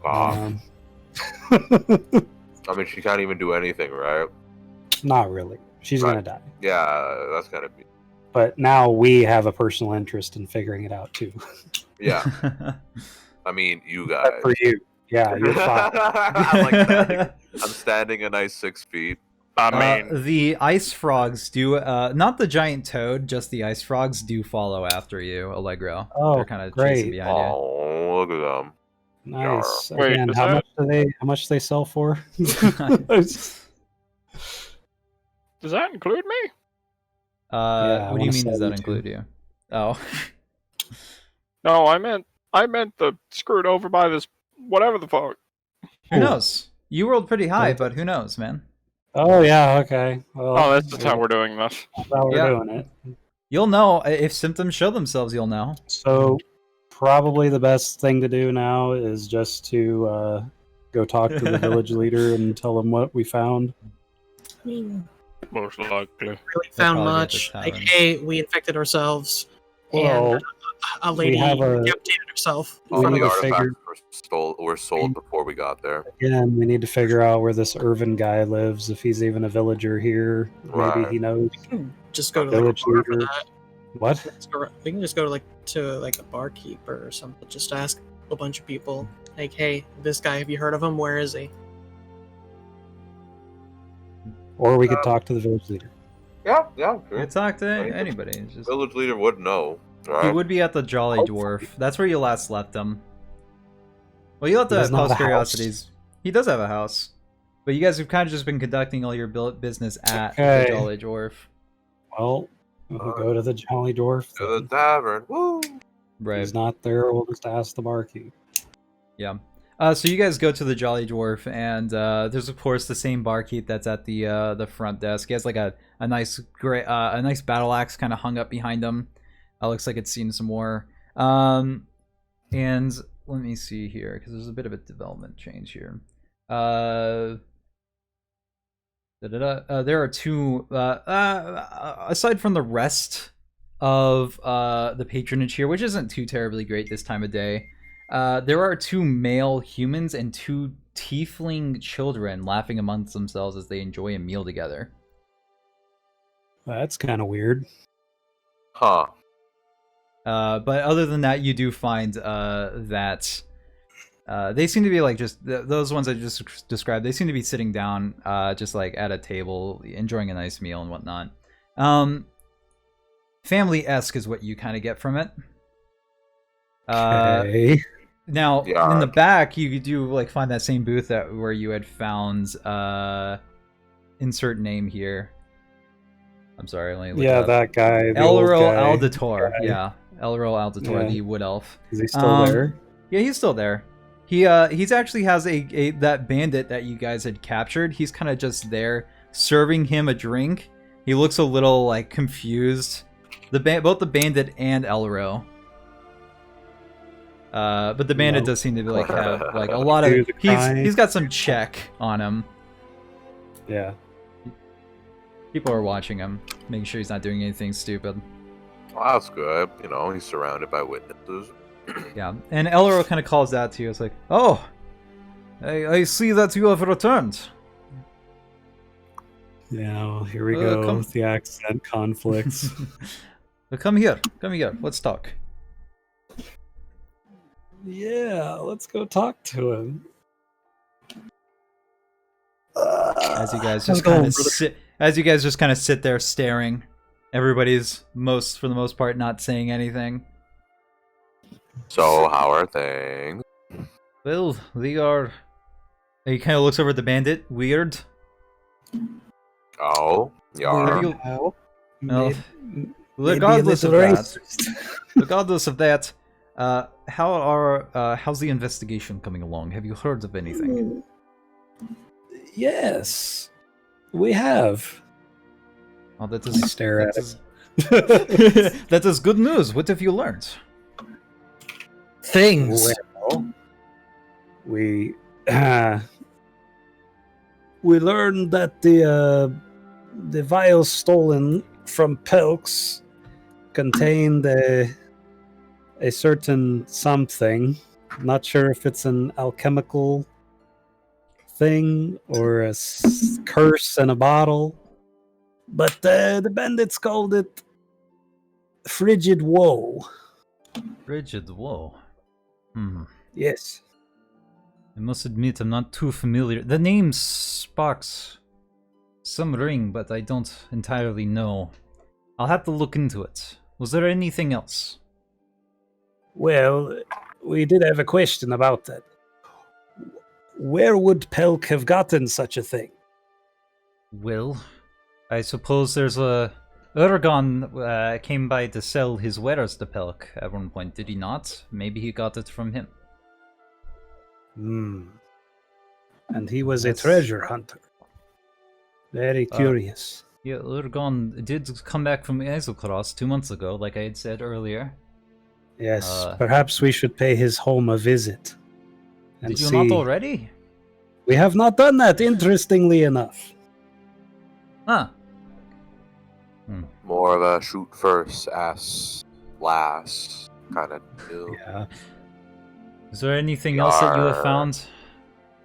Ah, I mean, she can't even do anything, right? Not really. She's Right. gonna die. Yeah, that's gotta be. But now we have a personal interest in figuring it out too. Yeah, I mean, you guys. Except for you. Yeah, you're fine. I'm standing a nice 6 feet. I mean, The ice frogs do, not the giant toad, just the ice frogs do follow after you, Allegro. Oh, They're kind of chasing great. behind you. Oh, look at them. Nice. Wait, Again, is how that- much do they sell for? does that include me? I What do you wanna mean? Does sell that you too. include you? Oh, No, I meant the screwed over by this whatever the fuck. who knows? You rolled pretty high, but who knows, man? Oh yeah, okay. Well, Oh, this is how we're doing this. that's how we're Yeah. doing it. You'll know if symptoms show themselves. You'll know. So probably the best thing to do now is just to go talk to the village leader and tell him what we found. I mean, Most likely. really found probably be at the much. Like, tavern. hey, we infected ourselves, Well, and a lady have a- decapitated herself. in All front the of us. figured- artifacts were sold before we got there. Again, we need to figure out where this Irvin guy lives, if he's even a villager here. Maybe Right. he knows. Just go to like, Village a bar for leader. that. What? We can just go to like a barkeeper or something. Just ask a bunch of people, like, hey, this guy, have you heard of him? Where is he? Or we could talk to the village leader. Yeah. You Sure. talk to anybody. It's just, Village leader would know. he Right? would be at the Jolly Dwarf. That's where you last left him. Well, you left He the does not have Post a house. Curiosities. He does have a house. But you guys have kind of just been conducting all your business at Okay. the Jolly Dwarf. Well, we'll go to the Jolly Dwarf. To the then. tavern. Woo! If Right. he's not there, we'll just ask the barkeep. Yeah. So you guys go to the Jolly Dwarf, and there's of course the same barkeep that's at the front desk. He has like a nice battle axe kind of hung up behind him. Looks like it's seen some war. And let me see here because there's a bit of a development change here. There are two. Aside from the rest of the patronage here, which isn't too terribly great this time of day. There are two male humans and two tiefling children laughing amongst themselves as they enjoy a meal together. That's kind of weird. Huh. But other than that, you do find that they seem to be like just those ones I just described. They seem to be sitting down, just like at a table, enjoying a nice meal and whatnot. Family-esque is what you kind of get from it. Okay. Now, Yeah. in the back, you do like find that same booth where you had found insert name here. I'm sorry, let me look it Yeah, up. that guy. The old Elro guy. Aldator. guy. Yeah, Elro Aldator, Yeah. the wood elf. Is he still there? Yeah, he's still there. He's actually has a that bandit that you guys had captured. He's kind of just there serving him a drink. He looks a little like confused. Both the bandit and Elro. But the bandit does seem to be like have like a lot of Do the kind. he's got some check on him. Yeah. People are watching him, making sure he's not doing anything stupid. Well, that's good. You know, he's surrounded by witnesses. Yeah, and Elro kind of calls out to you. It's like, oh, I see that you have returned. Yeah, well, here we Uh, go come- with the accent conflicts. Come here, let's talk. Yeah, let's go talk to him. As you guys How's just it going, kind of sit there staring. Everybody's for the most part not saying anything. So, how are things? Well, we are. He kind of looks over at the bandit. Weird. Oh, Have Yar. you- Well, Well, maybe regardless a of little that, regardless of that, how's the investigation coming along? Have you heard of anything? Yes, we have. Oh, that I is stare at that it. is, that is good news. What have you learned? Things. Well, we learned that the vials stolen from Pelks contained a certain something. Not sure if it's an alchemical thing or a curse in a bottle, but the bandits called it frigid woe. Rigid woe. Yes. I must admit, I'm not too familiar. The name sparks some ring, but I don't entirely know. I'll have to look into it. Was there anything else? Well, we did have a question about that. Where would Pelk have gotten such a thing? Well, I suppose there's a... Urgon came by to sell his wares to Pelk at one point, did he not? Maybe he got it from him. And he was a That's- treasure hunter. Very curious. Yeah, Lurgon did come back from Azelcross 2 months ago, like I had said earlier. Yes, perhaps we should pay his home a visit. And Did you see. not already? We have not done that, interestingly enough. Huh. More of a shoot first, ass last kind of deal. Yeah. Is there anything else that you have Yar. found?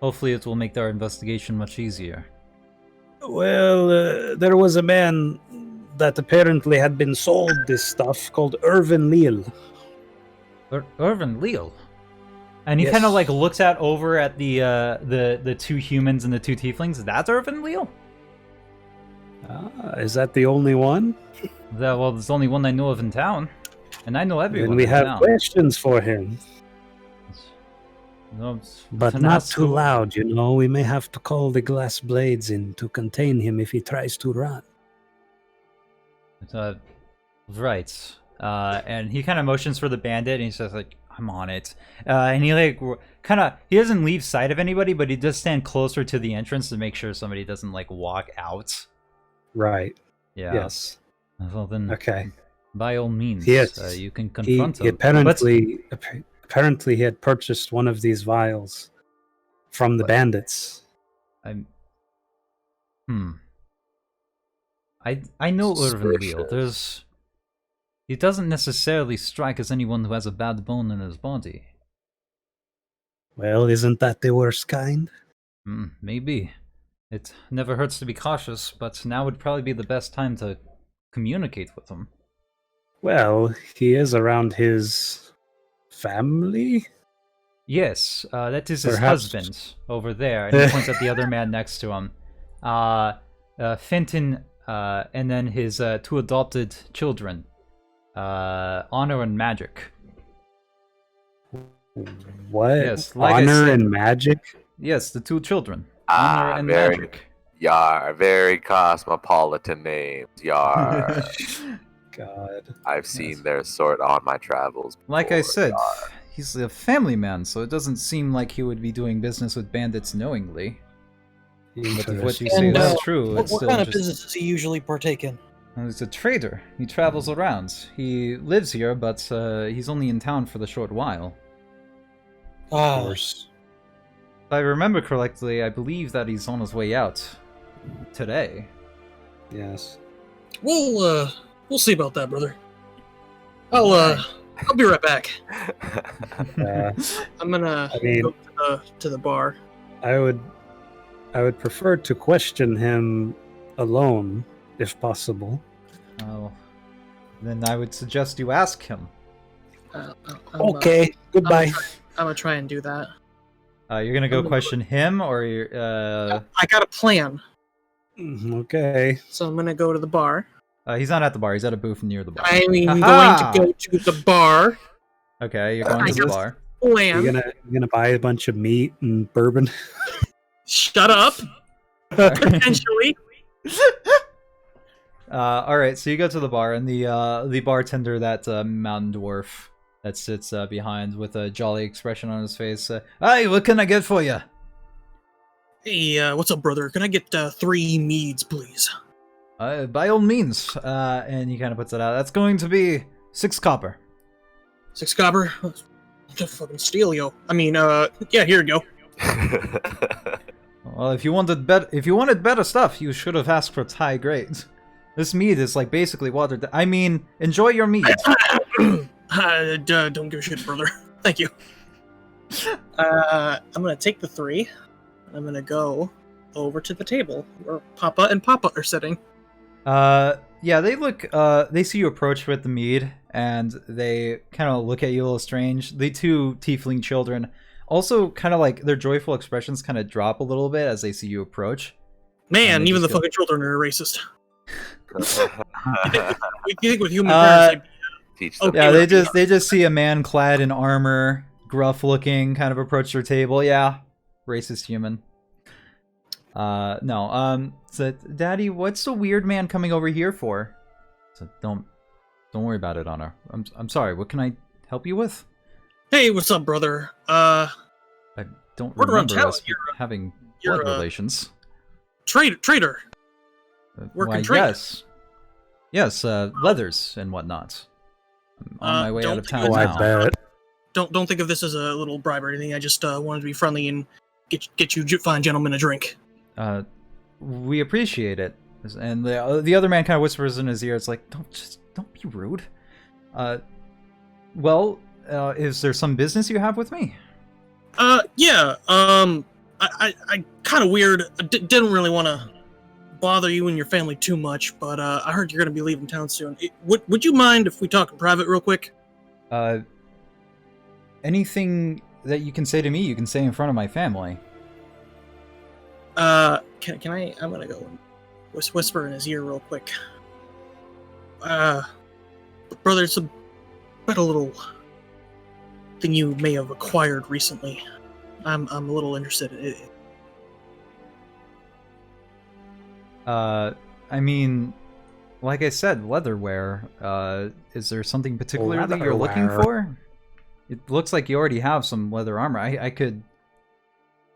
Hopefully it will make our investigation much easier. Well, there was a man that apparently had been sold this stuff called Irvin Leal. Irvin Leal. And he Yes. kind of like looks out over at the two humans and the two tieflings. That's Irvin Leal? Is that the only one? Well, there's only one I know of in town. And I know everyone Then we in have town. questions for him. No, But can not ask too who- loud, you know. We may have to call the glass blades in to contain him if he tries to run. Right. And he kind of motions for the bandit, and he says, like, I'm on it. And he, like, he doesn't leave sight of anybody, but he does stand closer to the entrance to make sure somebody doesn't, like, walk out. Right. Yeah. Yes. Well, then, Okay. by all means, Yes. you can He confront him. apparently he had purchased one of these vials from the bandits. I know Irvin Leal. Suspicious. He doesn't necessarily strike as anyone who has a bad bone in his body. Well, isn't that the worst kind? Maybe. It never hurts to be cautious, but now would probably be the best time to communicate with him. Well, he is around his family. Yes, that is his Perhaps- husband over there, and he points at the other man next to him. Fenton, and then his two adopted children, Honor and Magic. What? Yes, like I Honor said- and magic? Yes, the two children, Honor and very, Magic. Yar, very cosmopolitan names. Yar. God. I've seen their sort on my travels. Like I before, said, yar. he's a family man, so it doesn't seem like he would be doing business with bandits knowingly. But if what you say And, is true, What it's still kind of just... business does he usually partake in? He's a trader. He travels around. He lives here, but he's only in town for the short while. Of Ah, course. If I remember correctly, I believe that he's on his way out today. Yes. we'll see about that, brother. I'll be right back. Uh, I'm gonna I mean- go to the bar. I would prefer to question him alone, if possible. Oh, then I would suggest you ask him. Okay. Goodbye. I'm gonna try and do that. You're gonna go question him, or you're, I got a plan, Okay. so I'm gonna go to the bar. he's not at the bar. He's at a booth near the bar. I'm going Aha! to go to the bar. Okay, you're going I to the just- bar. Plan. You're gonna buy a bunch of meat and bourbon. Shut up. Potentially. All right, so you go to the bar, and the bartender, that mountain dwarf that sits behind with a jolly expression on his face. Hey, what can I get for you? Hey, what's up, brother? Can I get 3 meads, please? By all means. And he kind of puts it out. That's going to be 6 copper. 6 copper? To fucking steal, yo. I mean, yeah, here you go. Well, if you wanted better stuff, you should have asked for Thai grade. This mead is like basically watered down. I mean, enjoy your mead. Don't give a shit, brother. Thank you. I'm gonna take the 3. I'm gonna go over to the table where Papa and Papa are sitting. Yeah, they see you approach with the mead, and they kind of look at you a little strange. The two tiefling children also kind of like, their joyful expressions kind of drop a little bit as they see you approach. Man, And they even the just go- fucking children are racist. You think with human Uh, parents, Teach them. Okay, Yeah, well, they just see a man clad in armor, gruff looking, kind of approach their table. Yeah, racist human. No. So, Daddy, what's the weird man coming over here for? So don't worry about it, Honor. I'm sorry. What can I help you with? hey, what's up, brother? I don't Word around remember town, us you're- having You're blood a relations. Traitor. Working Why, trade. yes, leathers and whatnot. I'm on my way out don't of think town Oh, now. I bet. Don't think of this as a little bribe or anything. I just wanted to be friendly and get you fine gentlemen a drink. We appreciate it. And the other man kind of whispers in his ear. It's like, don't be rude. Well, is there some business you have with me? Yeah. I kind of weird. I didn't really want to bother you and your family too much, but I heard you're gonna be leaving town soon. Would you mind if we talk in private real quick? Anything that you can say to me, you can say in front of my family. Can I? I'm gonna go and whisper in his ear real quick. Brother, it's about a little thing you may have acquired recently. I'm a little interested in it. I mean, like I said, leatherware. Is there something particularly you're looking Leatherware. for? It looks like you already have some leather armor. I could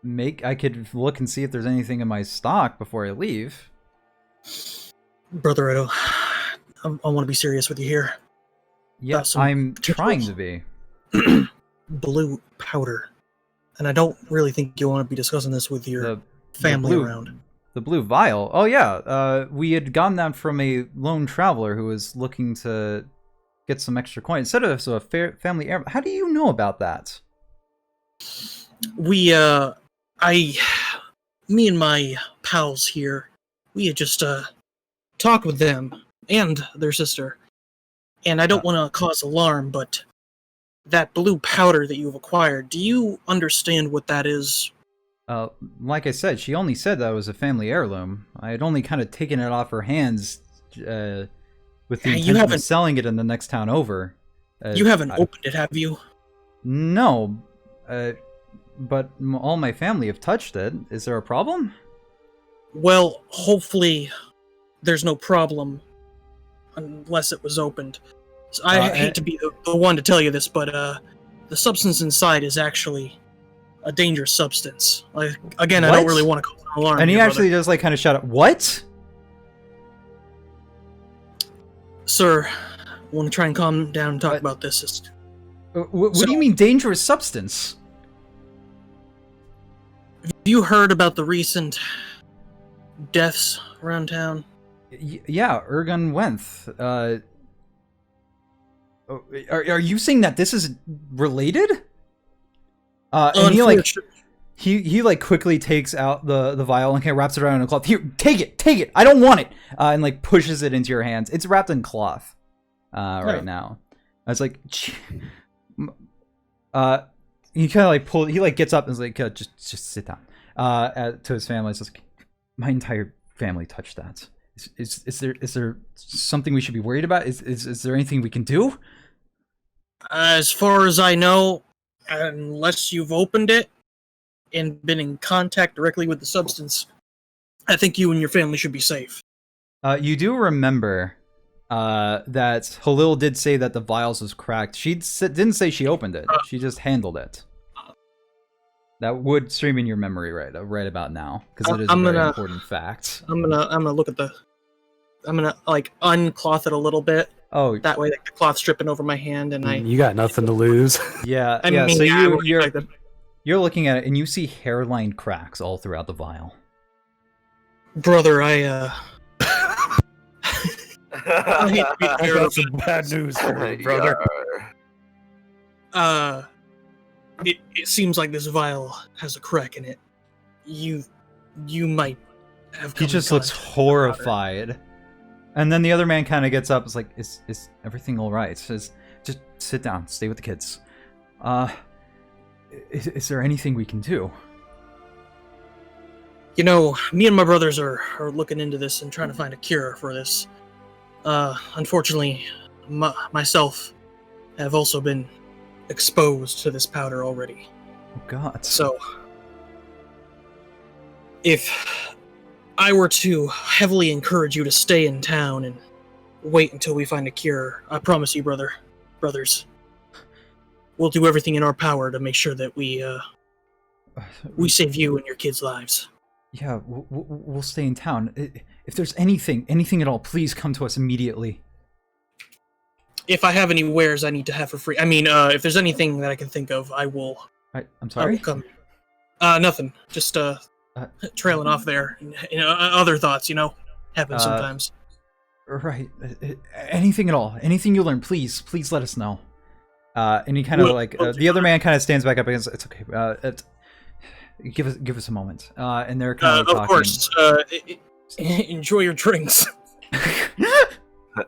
look and see if there's anything in my stock before I leave. Brother, I want to be serious with you here. Yes, some I'm particular- trying to be. Blue powder, and I don't really think you want to be discussing this with your The family blue- around. The blue vial. Oh yeah, we had gotten that from a lone traveler who was looking to get some extra coin. Instead of so a family heirloom. How do you know about that? Me and my pals here, we had just talked with them and their sister, and I don't want to cause alarm, but that blue powder that you've acquired, do you understand what that is? Like I said, she only said that it was a family heirloom. I had only kind of taken it off her hands with the You intention of haven't- selling it in the next town over. You haven't opened it, have you? No, but all my family have touched it. Is there a problem? Well, hopefully there's no problem unless it was opened. So I hate to be the one to tell you this, but the substance inside is actually a dangerous substance. Like, again, I What? don't really want to cause an alarm. And he here, actually does like kind of shout out, "What?" Sir, I want to try and calm down and talk about this. What do you mean dangerous substance? Have you heard about the recent deaths around town? Yeah, Ergun Wenth. Are you saying that this is related? And he like quickly takes out the vial and kind of wraps it around in a cloth. Here, take it. I don't want it. And like pushes it into your hands. It's wrapped in cloth right now. I was like, he kind of like he like gets up and is like, just sit down. To his family, it's just like, my entire family touched that. Is there something we should be worried about? Is there anything we can do? As far as I know, unless you've opened it and been in contact directly with the substance, I think you and your family should be safe. You do remember that Hulil did say that the vials was cracked. She didn't say she opened it. She just handled it. That would stream in your memory right about now, because it is a very important fact. I'm gonna look at I'm gonna like uncloth it a little bit. Oh, That way, like, the cloth's dripping over my hand, and You got nothing to lose. yeah, I yeah. mean, So I would expect that. you're looking at it, and you see hairline cracks all throughout the vial. Brother, I hate to be the I bearer got of some bad news for you, brother. it seems like this vial has a crack in it. You might have. He come just in looks contact with horrified. And then the other man kind of gets up. Is like, is everything all right? Just sit down. Stay with the kids. Is there anything we can do? You know, me and my brothers are looking into this and trying to find a cure for this. Unfortunately, myself have also been exposed to this powder already. Oh God. So, if I were to heavily encourage you to stay in town and wait until we find a cure, I promise you, brothers, we'll do everything in our power to make sure that we save you and your kids' lives. Yeah, we'll stay in town. If there's anything at all, please come to us immediately. If I have any wares I need to have for free, I mean, if there's anything that I can think of, I will. I'm I will sorry? come. Nothing. Just trailing off there. Other thoughts, happen sometimes. Right. Anything at all. Anything you learn, please let us know. And he kind of the other man kind of stands back up and says, it's okay. Give us a moment. And they're kind of talking. Of course. Enjoy your drinks.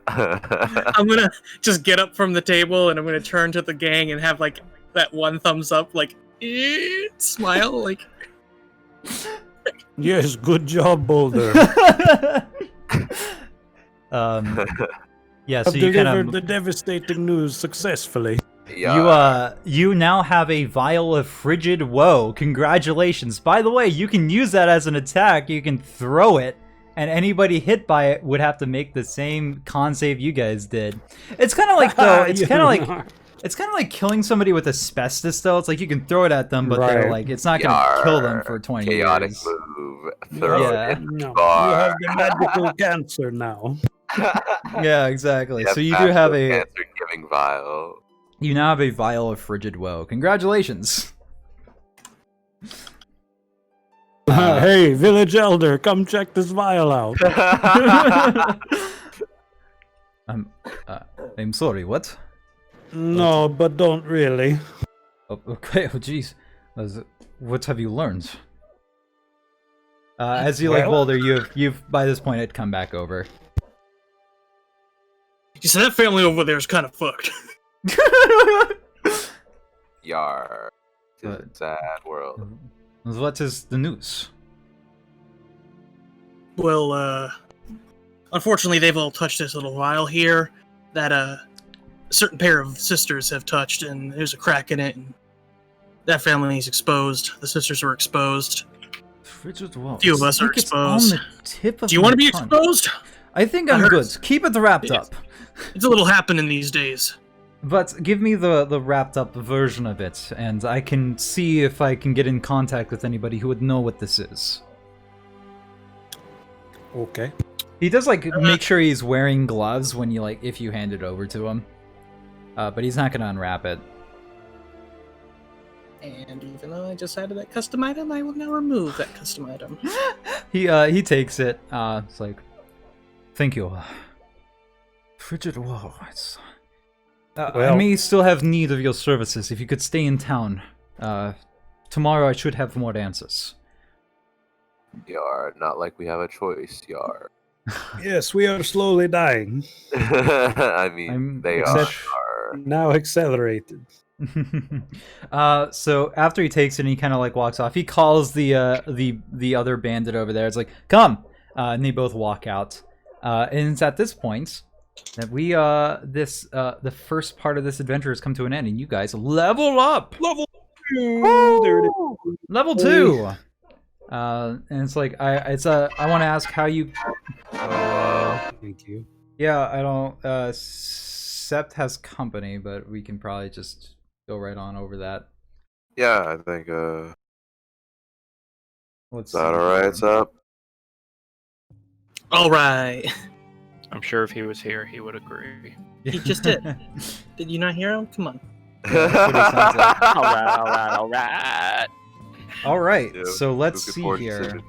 I'm gonna just get up from the table and I'm gonna turn to the gang and have like that one thumbs up, like smile, like. Yes, good job, Boulder. Yeah, so I've you kind delivered of the devastating news successfully. You you now have a vial of frigid woe. Congratulations. By the way, you can use that as an attack. You can throw it, and anybody hit by it would have to make the same con save you guys did. It's kind of like though. It's kind of like killing somebody with asbestos though. It's like you can throw it at them, but they're like it's not gonna kill them for 20 chaotic years. move. Throw Yeah. it in No, bar. you have the magical cancer now. Yeah, exactly. Yeah, So you do have a cancer-giving vial. you now have a vial of frigid woe. Congratulations. Hey, village elder, come check this vial out. I'm sorry. What? No, but don't really. Oh, okay. Oh, jeez. What have you learned? As you like Boulder, you've by this point had come back over. You said that family over there is kind of fucked. Yar. It's a sad world. What is the news? Well, unfortunately, they've all touched this little vial here that a certain pair of sisters have touched, and there's a crack in it, and that family is exposed. The sisters were exposed. Frigid woe. A few of us are exposed. On the tip of Do you want to be my tongue. exposed? I think I'm good. Keep it wrapped up. It's a little happening these days. But give me the wrapped up version of it, and I can see if I can get in contact with anybody who would know what this is. Okay. He does make sure he's wearing gloves when you if you hand it over to him. But he's not gonna unwrap it. And even though I just added that custom item, I will now remove that custom item. He takes it. It's like, thank you. Frigid woe. I may still have need of your services. If you could stay in town, tomorrow I should have more answers. Yar, not like we have a choice, Yar. Yes, we are slowly dying. I mean, they are. Now accelerated. So after he takes it and he kind of walks off, he calls the other bandit over there. It's like, come, and they both walk out. And it's at this point that we the first part of this adventure has come to an end, and you guys level up. Level 2. There it is. Level 2. And it's like I want to ask how you. Thank you. Yeah, I don't. Sept has company, but we can probably just go right on over that. Yeah, I think. What's Is that alright, Sept? All right. I'm sure if he was here, he would agree. He just did. Did you not hear him? Come on. Alright. All right, Yeah, so let's looking see forward to here. seeing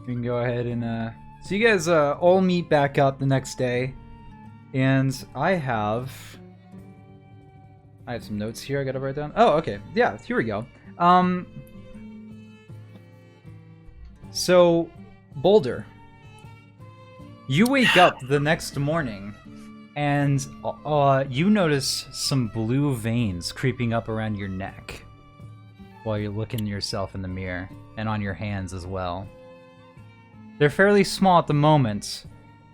We can go ahead and so you guys all meet back up the next day, and I have some notes here I gotta write down. Oh, okay, yeah, here we go. So Boulder, you wake up the next morning, and you notice some blue veins creeping up around your neck while you're looking at yourself in the mirror, and on your hands as well. They're fairly small at the moment,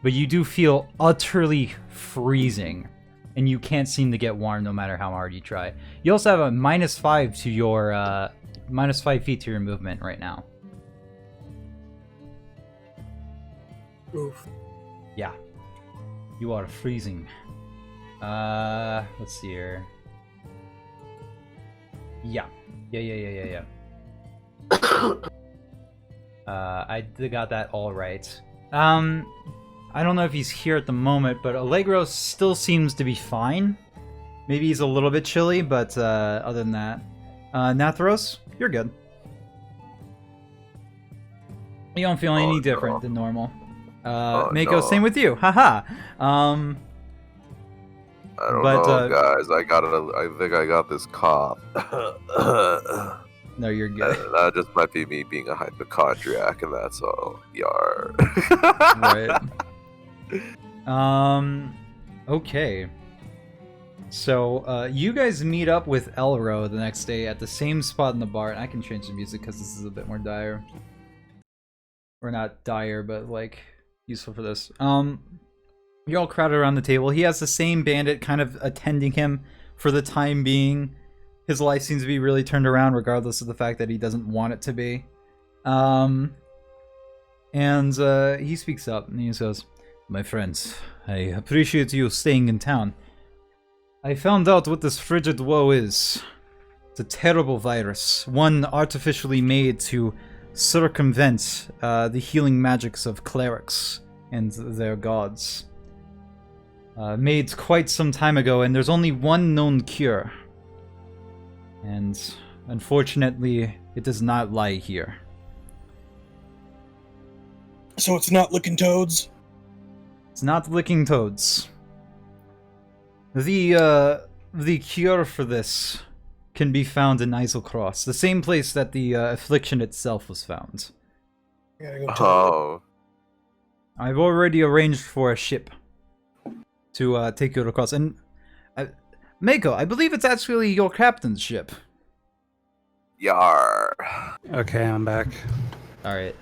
but you do feel utterly freezing, and you can't seem to get warm no matter how hard you try. You also have a -5 to your -5 feet to your movement right now. Oof. Yeah. You are freezing. Let's see here. Yeah. Yeah. I got that all right. I don't know if he's here at the moment, but Allegro still seems to be fine. Maybe he's a little bit chilly, but other than that, Natharos, you're good. You don't feel any different than normal. Mako, same with you. Haha. I don't know, guys. I think I got this cough. No, you're good. That just might be me being a hypochondriac, and that's all. Yar. Right. Okay. So, you guys meet up with Elro the next day at the same spot in the bar, and I can change the music because this is a bit more dire. Or not dire, but, like, useful for this. You're all crowded around the table. He has the same bandit kind of attending him for the time being. His life seems to be really turned around, regardless of the fact that he doesn't want it to be. And he speaks up, and he says, "My friends, I appreciate you staying in town. I found out what this frigid woe is. It's a terrible virus, one artificially made to circumvent the healing magics of clerics and their gods. Made quite some time ago, and there's only one known cure. And unfortunately, it does not lie here." So it's not licking toads? It's not licking toads. The cure for this can be found in Islecross, the same place that the affliction itself was found. I gotta go Oh. I've already arranged for a ship to take you across. And Mako, I believe it's actually your captain's ship. Yar. Okay, I'm back. All right.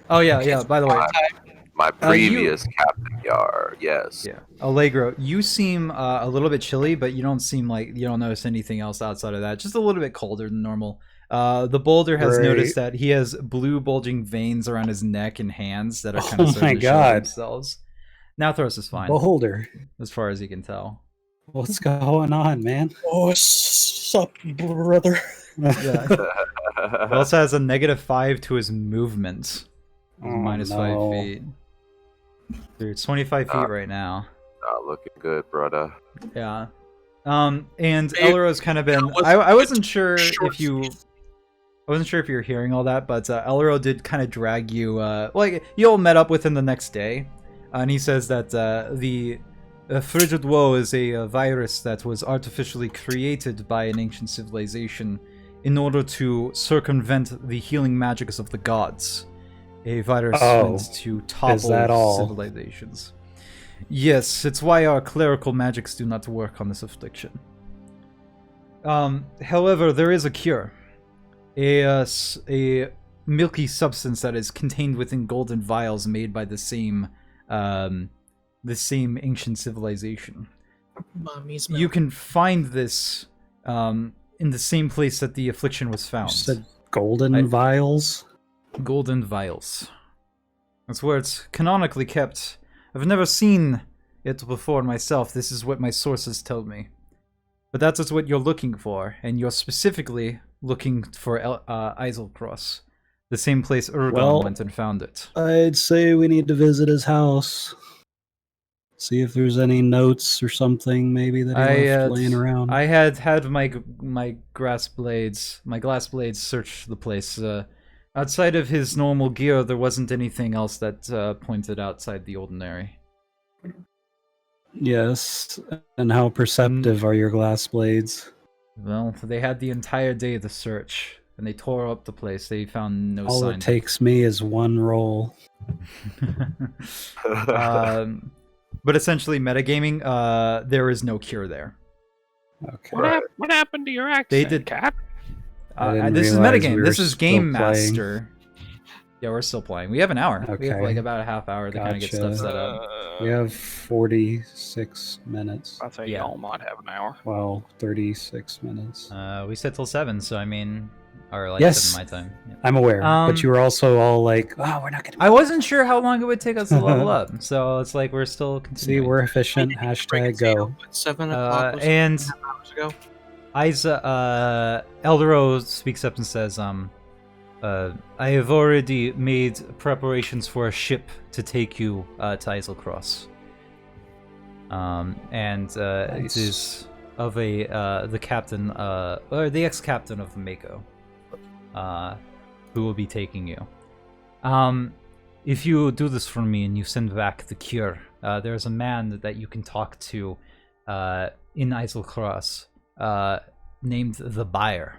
Oh yeah. By the way, My previous captain, Yar. Yes. yeah, Allegro, you seem a little bit chilly, but you don't seem like you don't notice anything else outside of that. Just a little bit colder than normal. The boulder has Great. noticed that he has blue bulging veins around his neck and hands that are kind of Oh starting my to show God. themselves. Natharos is fine, Beholder, as far as you can tell. what's going on, man? Oh, sup, brother? Yeah. He also has a -5 to his movement. Oh, -5 no. feet. Dude, it's 25 feet right now. Not looking good, brother. Yeah. And Elro's kind of been. I wasn't sure if you. I wasn't sure if you were hearing all that, but Elro did kind of drag you. Like you all met up with him the next day, and he says that the frigid woe is a virus that was artificially created by an ancient civilization in order to circumvent the healing magics of the gods. A virus meant to topple that all? civilizations. Yes, it's why our clerical magics do not work on this affliction. However, there is a cure. A milky substance that is contained within golden vials made by the same ancient civilization. Mommy's You can find this in the same place that the affliction was You found. said golden vials? Golden vials. That's where it's canonically kept. I've never seen it before myself. This is what my sources tell me. But that's what you're looking for, and you're specifically looking for Islecross, the same place Urgon went and found it. I'd say we need to visit his house. See if there's any notes or something maybe that he left laying around. I had my glass blades search the place. Outside of his normal gear, there wasn't anything else that pointed outside the ordinary. Yes, and how perceptive are your glass blades? Well, they had the entire day to search, and they tore up the place. They found no All sign. it takes me is one roll. But essentially, metagaming, there is no cure there. Okay. What happened to your accent, They did- Cap? I didn't This is realize metagame. we were This is still Game playing. Master. Yeah, we're still playing. We have an hour. We have Okay. like about a half hour to kind of get stuff Gotcha. set up. We have 46 minutes. I say Yeah. y'all might have an hour. Well, 36 minutes. We set till 7, so I mean, or like Yes. 7 my time. Yeah. I'm aware, Um, but you were also all like, "Oh, we're not gonna." I wasn't sure how long it would take us to level up, so it's like we're still See, continuing. we're efficient. Hashtag go. 7 o'clock was and 7 hours ago. Eldero speaks up and says, I have already made preparations for a ship to take you to Iselcross. Nice. It is of the captain, or the ex-captain of the Mako, who will be taking you. If you do this for me and you send back the cure, there's a man that you can talk to in Iselcross named the Buyer.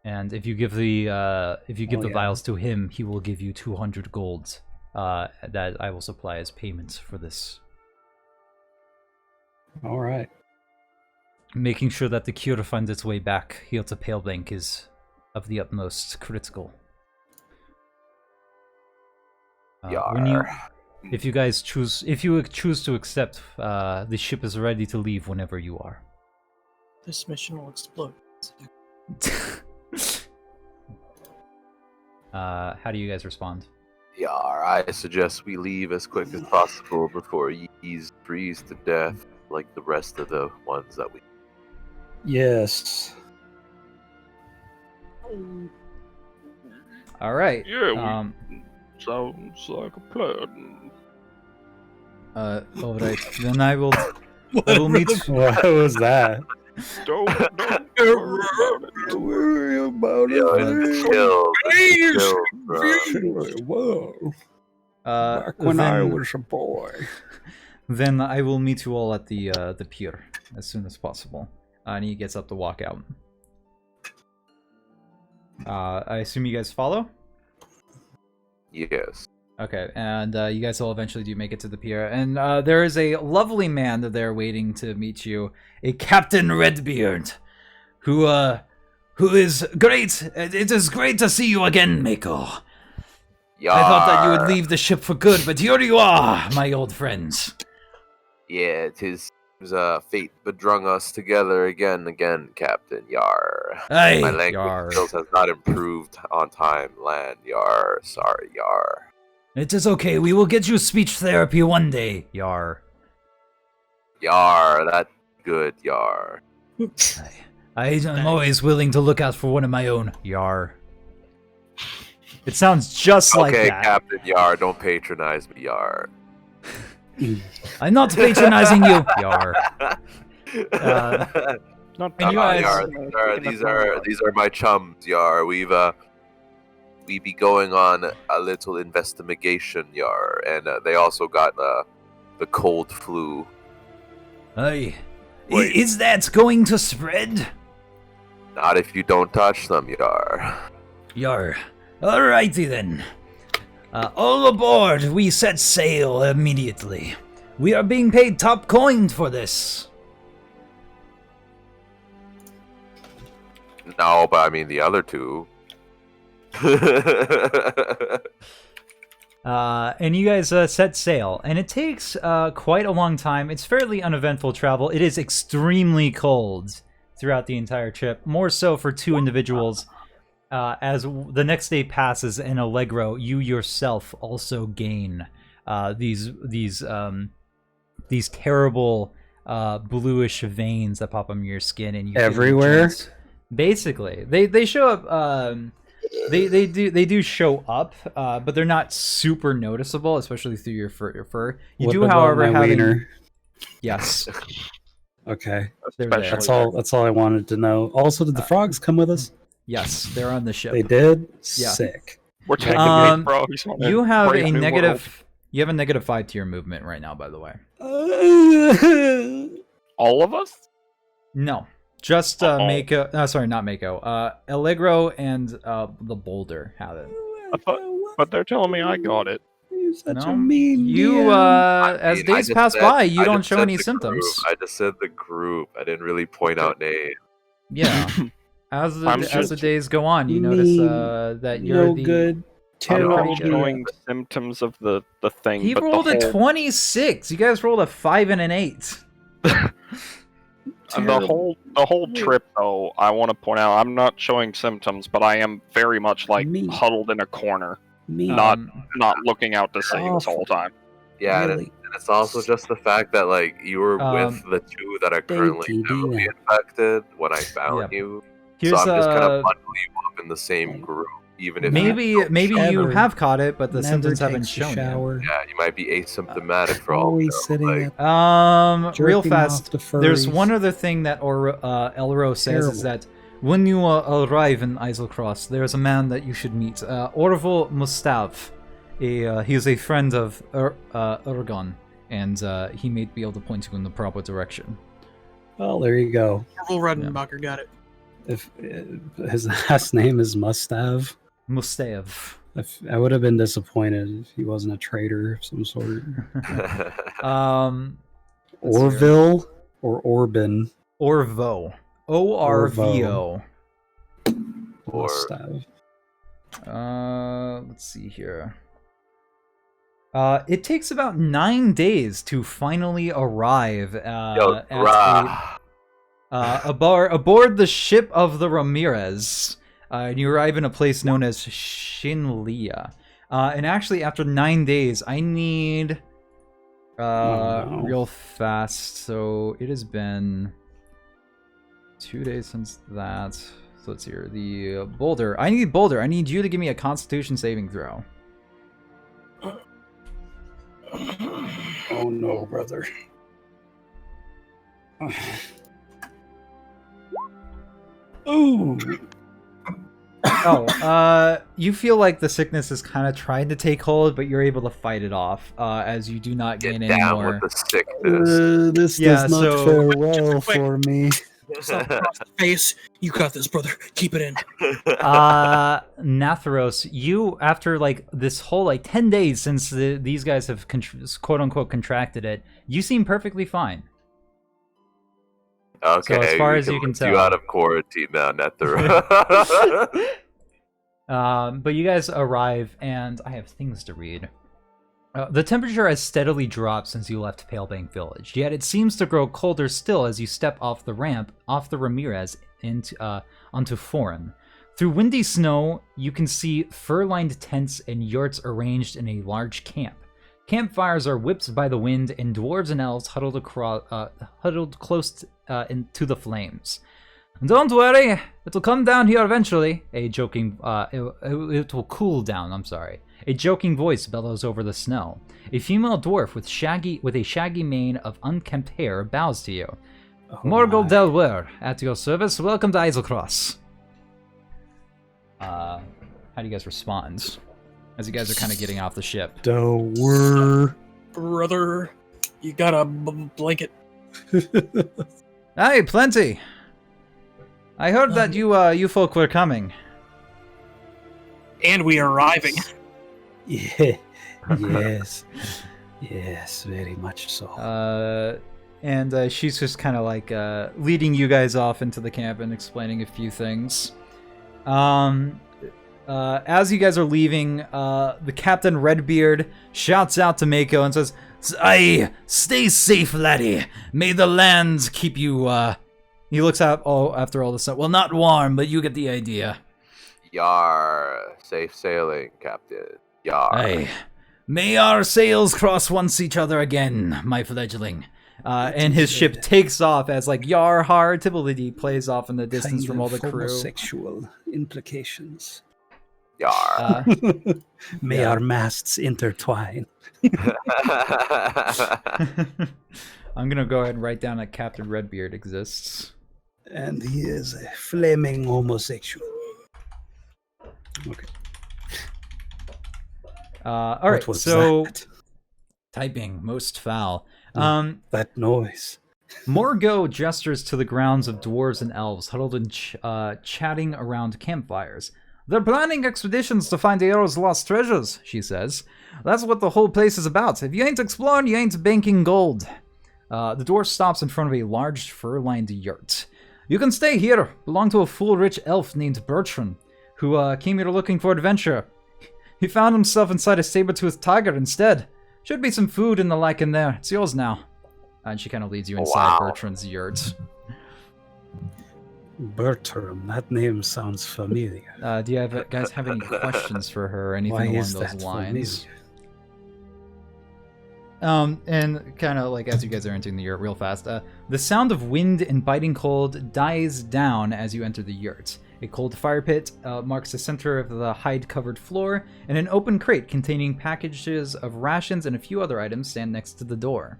And if you give the vials to him, he will give you 200 gold that I will supply as payment for this. All right. Making sure that the cure finds its way back here to Palebank is of the utmost critical. If you choose to accept, the ship is ready to leave whenever you are. This mission will explode. How do you guys respond? Yar, I suggest we leave as quick as possible before Yeez freeze to death like the rest of the ones that we... Yes. All right. Yeah, sounds like a plan. All right. Then I will meet. What was that? Don't worry about Yo, it's chill. Chill, bro. Whoa. Back when I was a boy. Then I will meet you all at the pier as soon as possible. And he gets up to walk out. I assume you guys follow? Yes. Okay, and you guys will eventually do make it to the pier. And there is a lovely man there waiting to meet you. A Captain Redbeard, who is great. It is great to see you again, Mako. Yar. I thought that you would leave the ship for good, but here you are, my old friends. Yeah, tis fate bedrung us together again, Captain. Yar. Aye, My language yar. skills has not improved on time, land. Yar. Sorry, yar. It is okay, we will get you speech therapy one day, Yar. Yar, that's good, yar. I am always willing to look out for one of my own, Yar. It sounds just like Okay, that. Captain Yar, don't patronize me, yar. I'm not patronizing you, Yar. Not And you guys- Yar, these are my chums, yar. We be going on a little investigation, yar, and they also got the cold flu. Aye. Wait. Is that going to spread? Not if you don't touch them, yar. Yar. Alrighty then. All aboard, we set sail immediately. We are being paid top coin for this. No, but I mean the other two. And you guys set sail, and it takes quite a long time. It's fairly uneventful travel. It is extremely cold throughout the entire trip, more so for two individuals. As the next day passes in Allegro, you yourself also gain these terrible bluish veins that pop on your skin, and you feel Everywhere? joints. Basically, they show up. They do show up, but they're not super noticeable, especially through your fur. You What do, about however, my have wiener? yes, Okay, they're there. that's all. That's all I wanted to know. Also, did the frogs come with us? Yes, they're on the ship. They did. Yeah. Sick. We're taking Um, it, bro. He's on You have brave a new negative. You have a -5 to your movement right now, by the way. world. All of us? No, just Uh-oh. Mako. Sorry, not Mako. Allegro and the Boulder have it. But they're telling me I got it. You're such No, a mean you DM. as I days just pass said- by, you I don't just show said any the symptoms. group. I just said the group. I didn't really point out names. Yeah. As I'm the just- days go on, you notice Mean, that you're no the. good. I'm Terrible. not showing symptoms of the thing. He but rolled the a whole, 26. You guys rolled a 5 and an 8. and the whole trip, though, I want to point out, I'm not showing symptoms, but I am very much like Me. huddled in a corner, Me. not looking out to sea this Awful. whole time. Yeah, Really It's also just the fact that like you were with the two that are currently you, heavily Dina. infected when I found Yep. you. Here's So I'm just kind of bundling you up in the same group, even if maybe you Ever. have caught it, but the Never symptoms haven't takes a shown yet. shower. yeah, you might be asymptomatic for all. Always I know, sitting like, at Real jerking fast. off to There's furries. one other thing that Elro says is Terrible. that when you arrive in Eiselcross, there's a man that you should meet, Orville Mustav. He is a friend of Urgon, and he may be able to point you in the proper direction. Well, there you go. Orville Redenbacher got it. If his last name is Mustav, Mustav. I would have been disappointed if he wasn't a traitor of some sort. Let's see here. Orville or Orban Orvo. Orvo. Or- Mustav. Let's see here. It takes about 9 days to finally arrive Yo, aboard the ship of the Ramirez. And you arrive in a place known as Shinlia. And actually, after 9 days, I need no. real fast. So it has been 2 days since that. So let's see here. The Boulder. I need Boulder. I need you to give me a Constitution saving throw. Oh no, brother. Ooh. You feel like the sickness is kind of trying to take hold, but you're able to fight it off, as you do not Get gain any down more. with the sickness. This Yeah, does not so- fare well for me. Slap across the face. You got this, brother. Keep it in. Natharos, you, after like this whole like 10 days since these guys have quote unquote contracted it, you seem perfectly fine. Okay, So as far we as you can lift tell. you out of quarantine now, Natharos. But you guys arrive, and I have things to read. The temperature has steadily dropped since you left Palebank Village, yet it seems to grow colder still as you step off the ramp, off the Ramirez, onto Foreign. Through windy snow, you can see fur-lined tents and yurts arranged in a large camp. Campfires are whipped by the wind, and dwarves and elves huddled close to the flames. Don't worry, it'll come down here eventually. It will cool down. I'm sorry. A joking voice bellows over the snow. A female dwarf with a shaggy mane of unkempt hair bows to you. Oh Morgul my. Delwer, at your service. Welcome to Eiselcross. How do you guys respond? As you guys are kind of getting off the ship. Delwer. Brother, you got a blanket. Aye, plenty. I heard that you folk were coming. And we are arriving. Yeah. Yes. Yes, very much so. And she's just kind of like leading you guys off into the camp and explaining a few things. As you guys are leaving, the Captain Redbeard shouts out to Mako and says, "Aye, stay safe, laddie. May the land keep you." He looks out after all the stuff. Well, not warm, but you get the idea. Yar, safe sailing, Captain. Yar. Aye. May our sails cross once each other again, my fledgling. And his ship takes off as like Yar Har Tibbledy plays off in the distance from all the crew. Homosexual implications. Yar. May our masts intertwine. I'm gonna go ahead and write down that Captain Redbeard exists. And he is a flaming homosexual. Okay. All right, What was so that? typing most foul. That noise. Morgo gestures to the grounds of dwarves and elves huddled and chatting around campfires. They're planning expeditions to find Aero's lost treasures, she says. That's what the whole place is about. If you ain't exploring, you ain't banking gold. The dwarf stops in front of a large fur-lined yurt. You can stay here. Belong to a fool-rich elf named Bertrand, who came here looking for adventure. He found himself inside a saber-toothed tiger instead. Should be some food and the like in there. It's yours now. And she kind of leads you inside Wow. Bertrand's yurt. Bertram, that name sounds familiar. Do you guys have any questions for her or anything Why along is those that lines? And kind of like as you guys are entering the yurt real fast, the sound of wind and biting cold dies down as you enter the yurt. A cold fire pit marks the center of the hide-covered floor, and an open crate containing packages of rations and a few other items stand next to the door.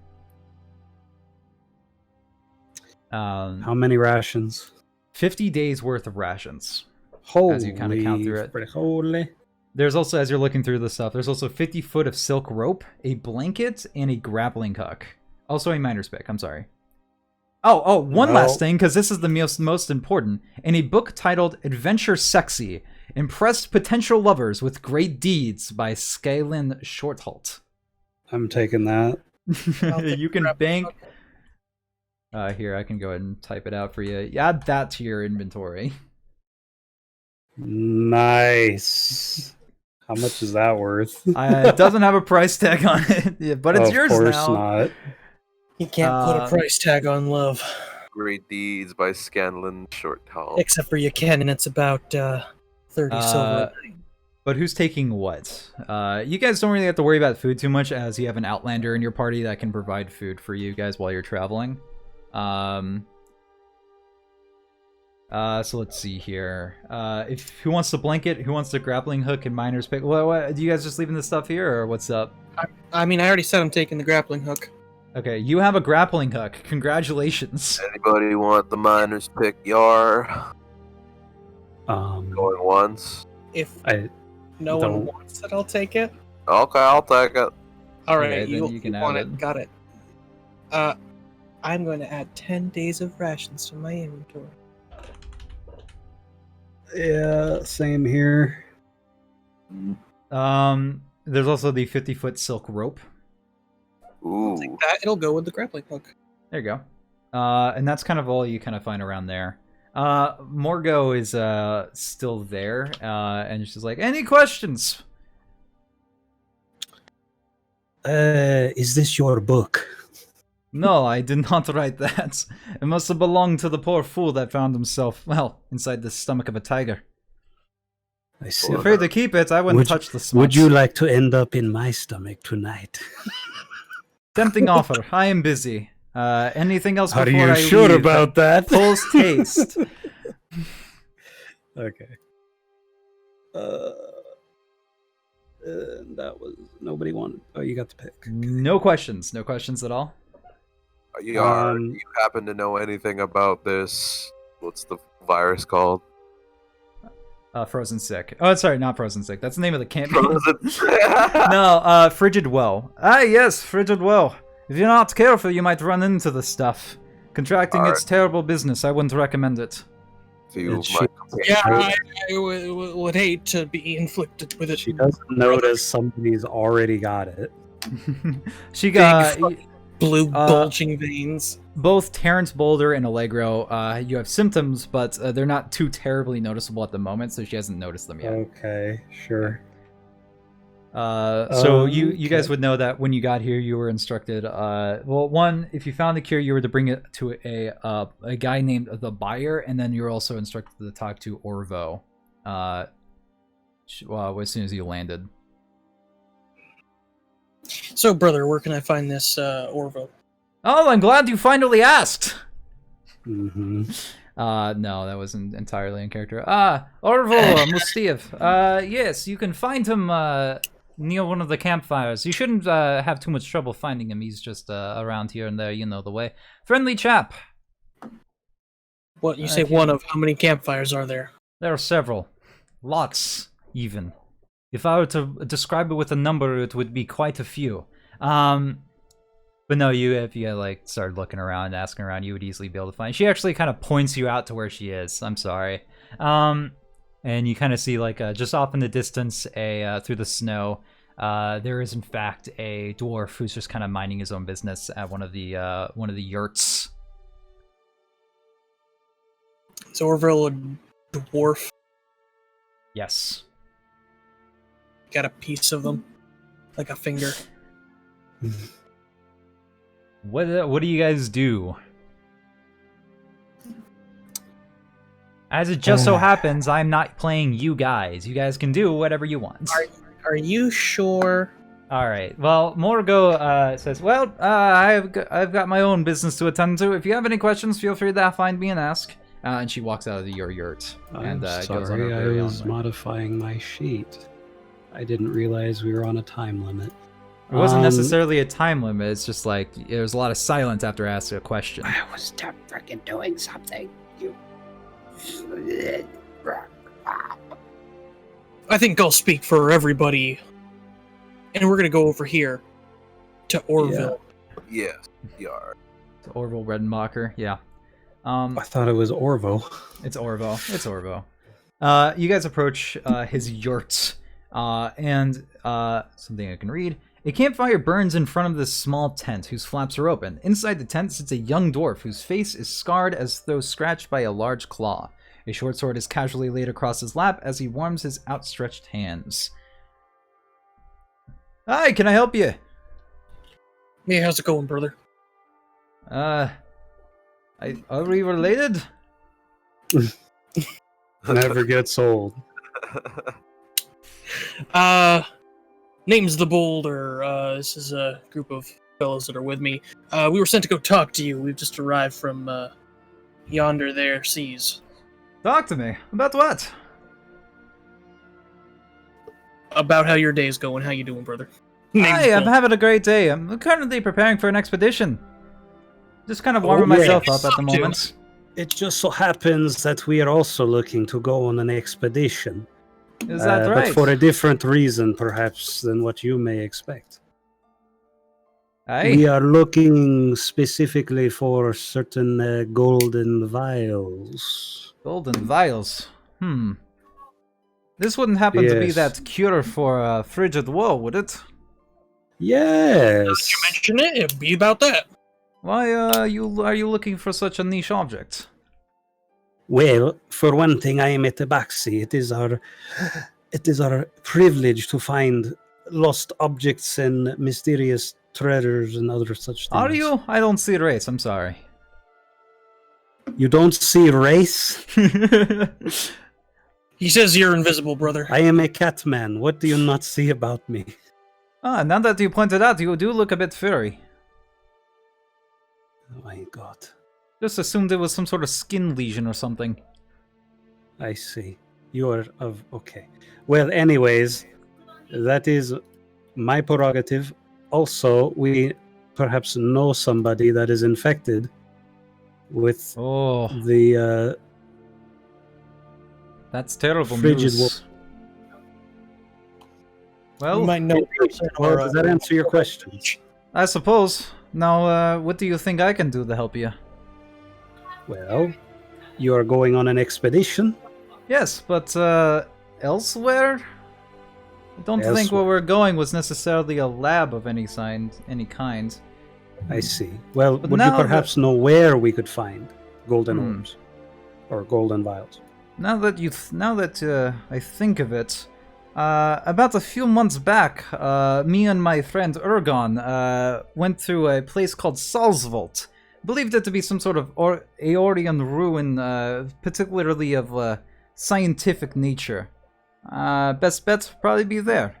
How many rations? 50 days worth of rations. Holy, As you kinda count through it. Holy. There's also, as you're looking through the stuff, there's also 50 foot of silk rope, a blanket, and a grappling hook. Also a miner's pick, I'm sorry. One last thing, because this is the most important. And a book titled Adventure Sexy, Impressed Potential Lovers with Great Deeds by Skye Shorthalt. I'm taking that. You can bank... here, I can go ahead and type it out for you. Add that to your inventory. Nice. How much is that worth? It doesn't have a price tag on it, yeah, but it's yours now. Of course not. You can't put a price tag on love. Great Deeds by Scanlan Shorthalt. Except for you can, and it's about 30 silver. But who's taking what? You guys don't really have to worry about food too much, as you have an Outlander in your party that can provide food for you guys while you're traveling. So let's see here. Who wants the blanket? Who wants the grappling hook and miner's pick? What, do you guys just leaving the stuff here, or what's up? I mean, I already said I'm taking the grappling hook. Okay, you have a grappling hook. Congratulations. Anybody want the miner's pick, Yar? Going once. If No one wants it, I'll take it. Okay, I'll take it. All right, Okay, then you can want have it. it. Got it. I'm going to add 10 days of rations to my inventory. Yeah, same here. There's also the 50-foot silk rope. Ooh. Like that, it'll go with the grappling hook. There you go. And that's kind of all you kind of find around there. Morgo is still there, and she's like, "Any questions?" Is this your book? No, I did not write that. It must have belonged to the poor fool that found himself, well, inside the stomach of a tiger. I see. Afraid to keep it, I wouldn't touch the smuts. Would you like to end up in my stomach tonight? Tempting offer. I am busy. Anything else before Are you I sure leave? about that? Post haste. Okay. That was nobody wanted. Oh, you got the pick. No questions. No questions at all. Yar, do you happen to know anything about this? What's the virus called? Frozen Sick. Oh, sorry, not Frozen Sick. That's the name of the campaign. Frozen. No, Frigid Well. Ah, yes, Frigid Well. If you're not careful, you might run into the stuff. Contracting it's terrible business. I wouldn't recommend it. Yeah, I would hate to be inflicted with it. She doesn't notice somebody's already got it. She got blue bulging veins. Both Terrence Boulder and Allegro. You have symptoms, but they're not too terribly noticeable at the moment, so she hasn't noticed them yet. Okay, sure. So you guys would know that when you got here, you were instructed. Well, one, if you found the cure, you were to bring it to a guy named the Buyer, and then you were also instructed to talk to Orvo. As soon as you landed. So, brother, where can I find this Orvo? Oh, I'm glad you finally asked. Mm-hmm. No, that wasn't entirely in character. Orvo Mustiev. Yes, you can find him near one of the campfires. You shouldn't have too much trouble finding him. He's just around here and there, you know the way. Friendly chap. What, you say one of how many campfires are there? There are several. Lots, even. If I were to describe it with a number, it would be quite a few. But no, if you like started looking around, asking around, you would easily be able to find. She actually kind of points you out to where she is. I'm sorry. And you kind of see like just off in the distance, through the snow, there is in fact a dwarf who's just kind of minding his own business at one of the yurts. Is Orville a dwarf? Yes. Got a piece of them, like a finger. What do you guys do? As it just so happens, I'm not playing you guys. You guys can do whatever you want. Are you sure? All right. Well, Morgo says, "Well, I've got my own business to attend to. If you have any questions, feel free to find me and ask." And she walks out of your yurt and I'm goes on her sorry, I very own was way. modifying my sheet. I didn't realize we were on a time limit. It wasn't necessarily a time limit. It's just like there was a lot of silence after asking a question. I was freaking doing something. You. I think I'll speak for everybody. And we're gonna go over here to Orville. Yes, Yar. It's Orville Redenbacher. Yeah. I thought it was Orvo. It's Orvo. It's Orvo. You guys approach his yurt, and something I can read. A campfire burns in front of this small tent, whose flaps are open. Inside the tent sits a young dwarf, whose face is scarred as though scratched by a large claw. A short sword is casually laid across his lap as he warms his outstretched hands. Hi, can I help you? Hey, how's it going, brother? Are we related? Never gets old. Name's the Boulder. This is a group of fellows that are with me. We were sent to go talk to you. We've just arrived from yonder there seas. Talk to me. About what? About how your day's going. How you doing, brother? Hi, I'm having a great day. I'm currently preparing for an expedition. Just kind of warming myself up at the moment. It just so happens that we are also looking to go on an expedition. Is that right? But for a different reason, perhaps, than what you may expect. Aye. We are looking specifically for certain golden vials. Golden vials. This wouldn't happen to be Yes. that cure for frigid woe, would it? Yes. You mention it, it'd be about that. Why are you looking for such a niche object? Well, for one thing, I am a tabaxi. It is our privilege to find lost objects and mysterious treasures and other such things. Are you? I don't see race, I'm sorry. You don't see race? He says you're invisible, brother. I am a cat man. What do you not see about me? Now that you pointed out, you do look a bit furry. Oh my god. Just assumed it was some sort of skin lesion or something. I see. You are of... Okay. Well, anyways, that is my prerogative. Also, we perhaps know somebody that is infected with Oh, the... that's terrible frigid news. You Well, might know. Well, does that answer your question? I suppose. Now, what do you think I can do to help you? Well, you are going on an expedition. Yes, but elsewhere? I don't think where Elsewhere. we're going was necessarily a lab of any kind. I see. Well, But would you now perhaps know where we could find golden Hmm. orbs or golden vials? Now that I think of it, about a few months back, me and my friend Urgon went through a place called Salzvolt. Believed it to be some sort of Aeolian ruin, particularly of scientific nature. Best bet probably be there.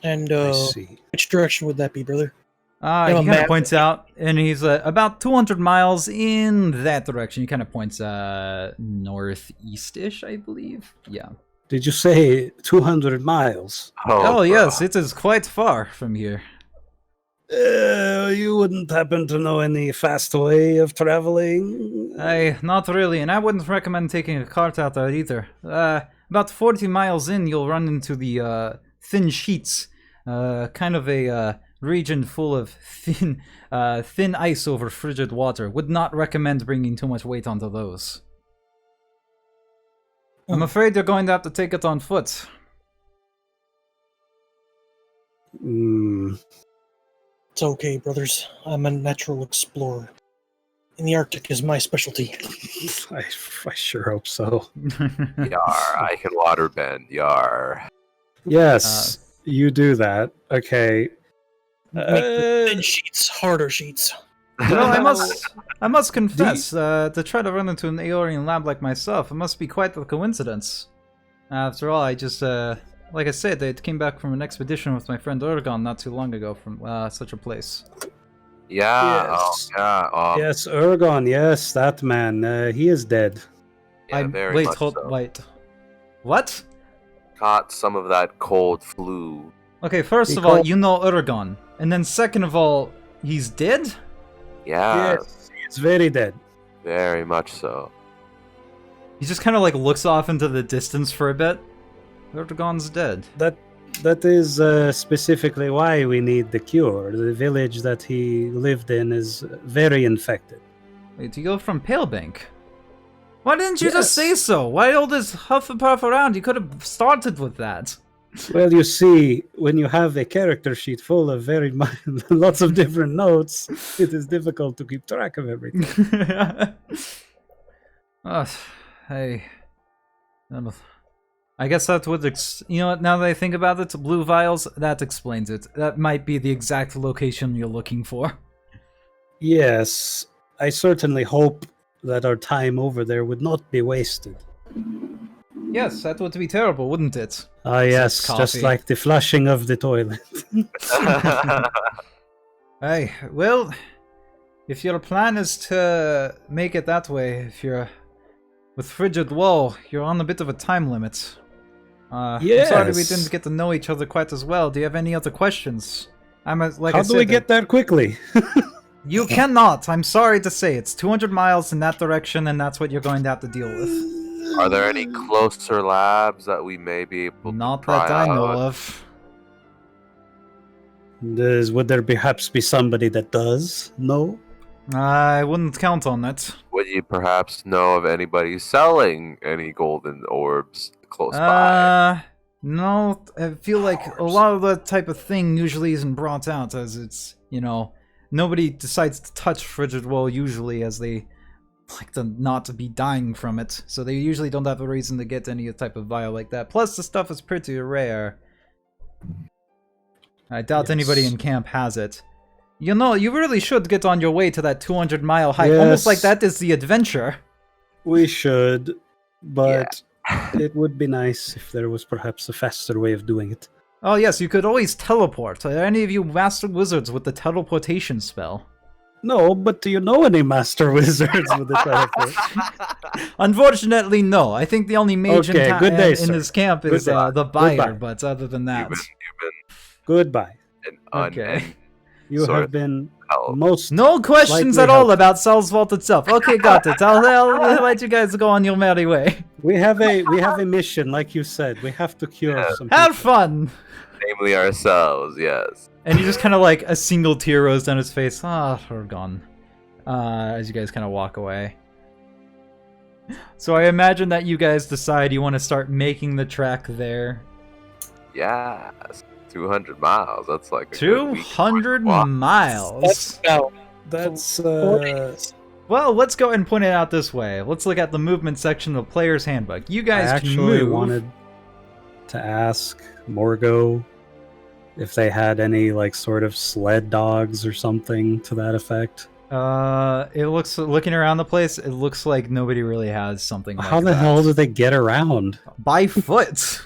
And I see. which direction would that be, brother? He Have a kind of map. points out, and he's about 200 miles in that direction. He kind of points northeast-ish, I believe. Yeah. Did you say 200 miles? Oh yes, it is quite far from here. You wouldn't happen to know any fast way of traveling? Not really, and I wouldn't recommend taking a cart out there either. About 40 miles in, you'll run into the thin sheets, kind of a region full of thin ice over frigid water. Would not recommend bringing too much weight onto those. I'm afraid you're going to have to take it on foot. It's okay, brothers. I'm a natural explorer. And the Arctic is my specialty. I sure hope so. Yar, I can waterbend. Yar. Yes, you do that. Okay. Make the thin sheets harder sheets. Well, I must confess, to try to run into an Aeolian lab like myself, it must be quite a coincidence. After all, I just like I said, they came back from an expedition with my friend Urgon not too long ago from such a place. Yeah. Yes. Oh, yeah. Yes, Urgon. Yes, that man. He is dead. Yeah, very much so. Wait. What? Caught some of that cold flu. Okay, first of all, you know Urgon. And then second of all, he's dead? Yeah. Yes, he's very dead. Very much so. He just kind of like looks off into the distance for a bit. Urgon's dead. That is specifically why we need the cure. The village that he lived in is very infected. Wait, you go from Palebank? Why didn't you just Yes. say so? Why all this huff and puff around? You could have started with that. Well, you see, when you have a character sheet full of lots of different notes, it is difficult to keep track of everything. Hey. I guess that would, you know what, now that I think about it, blue vials, that explains it. That might be the exact location you're looking for. Yes, I certainly hope that our time over there would not be wasted. Yes, that would be terrible, wouldn't it? Ah, yes, just coffee. like the flushing of the toilet. Hey, well, if your plan is to make it that way, if you're with Frigid Wall, you're on a bit of a time limit. I'm sorry we Yes. didn't get to know each other quite as well. Do you have any other questions? Like How I do said, we get there quickly? You cannot. I'm sorry to say. It's 200 miles in that direction, and that's what you're going to have to deal with. Are there any closer labs that we may be able Not to try that I know out? of. Would there perhaps be somebody that does? No? I wouldn't count on it. Would you perhaps know of anybody selling any golden orbs close by? No, I feel like a lot of that type of thing usually isn't brought out, as it's, you know, nobody decides to touch Frigid Wall usually, as they like to not to be dying from it, so they usually don't have a reason to get any type of vial like that. Plus, the stuff is pretty rare. I doubt anybody in camp has it. You know, you really should get on your way to that 200-mile hike, almost like Yes. that is the adventure. We should, but it would be nice if there was perhaps a faster way of doing it. Oh yes, you could always teleport. Are any of you master wizards with the teleportation spell? No, but do you know any master wizards with the teleport? Unfortunately, no. I think the only mage Okay, good day, in sir. this camp is Good day. the buyer, Goodbye. but other than that... Goodbye. Okay. You Sort have been help. most... No questions Slightly at all helpful. about Sal's Vault itself. Okay, got it. I'll let you guys go on your merry way. We have a mission, like you said. We have to cure some Have people. fun! Namely ourselves, yes. And he just kind of like, a single tear rolls down his face. Ah, we're gone. As you guys kind of walk away. So I imagine that you guys decide you want to start making the trek there. Yes. 200 miles. That's like a good week 200 walk. miles. That's about That's 4 days. Well, let's go and point it out this way. Let's look at the movement section of the Player's Handbook. You I guys can actually move. wanted to ask Morgo if they had any like sort of sled dogs or something to that effect. It looks, looking around the place, it looks like nobody really has something like How the that. hell do they get around? By foot.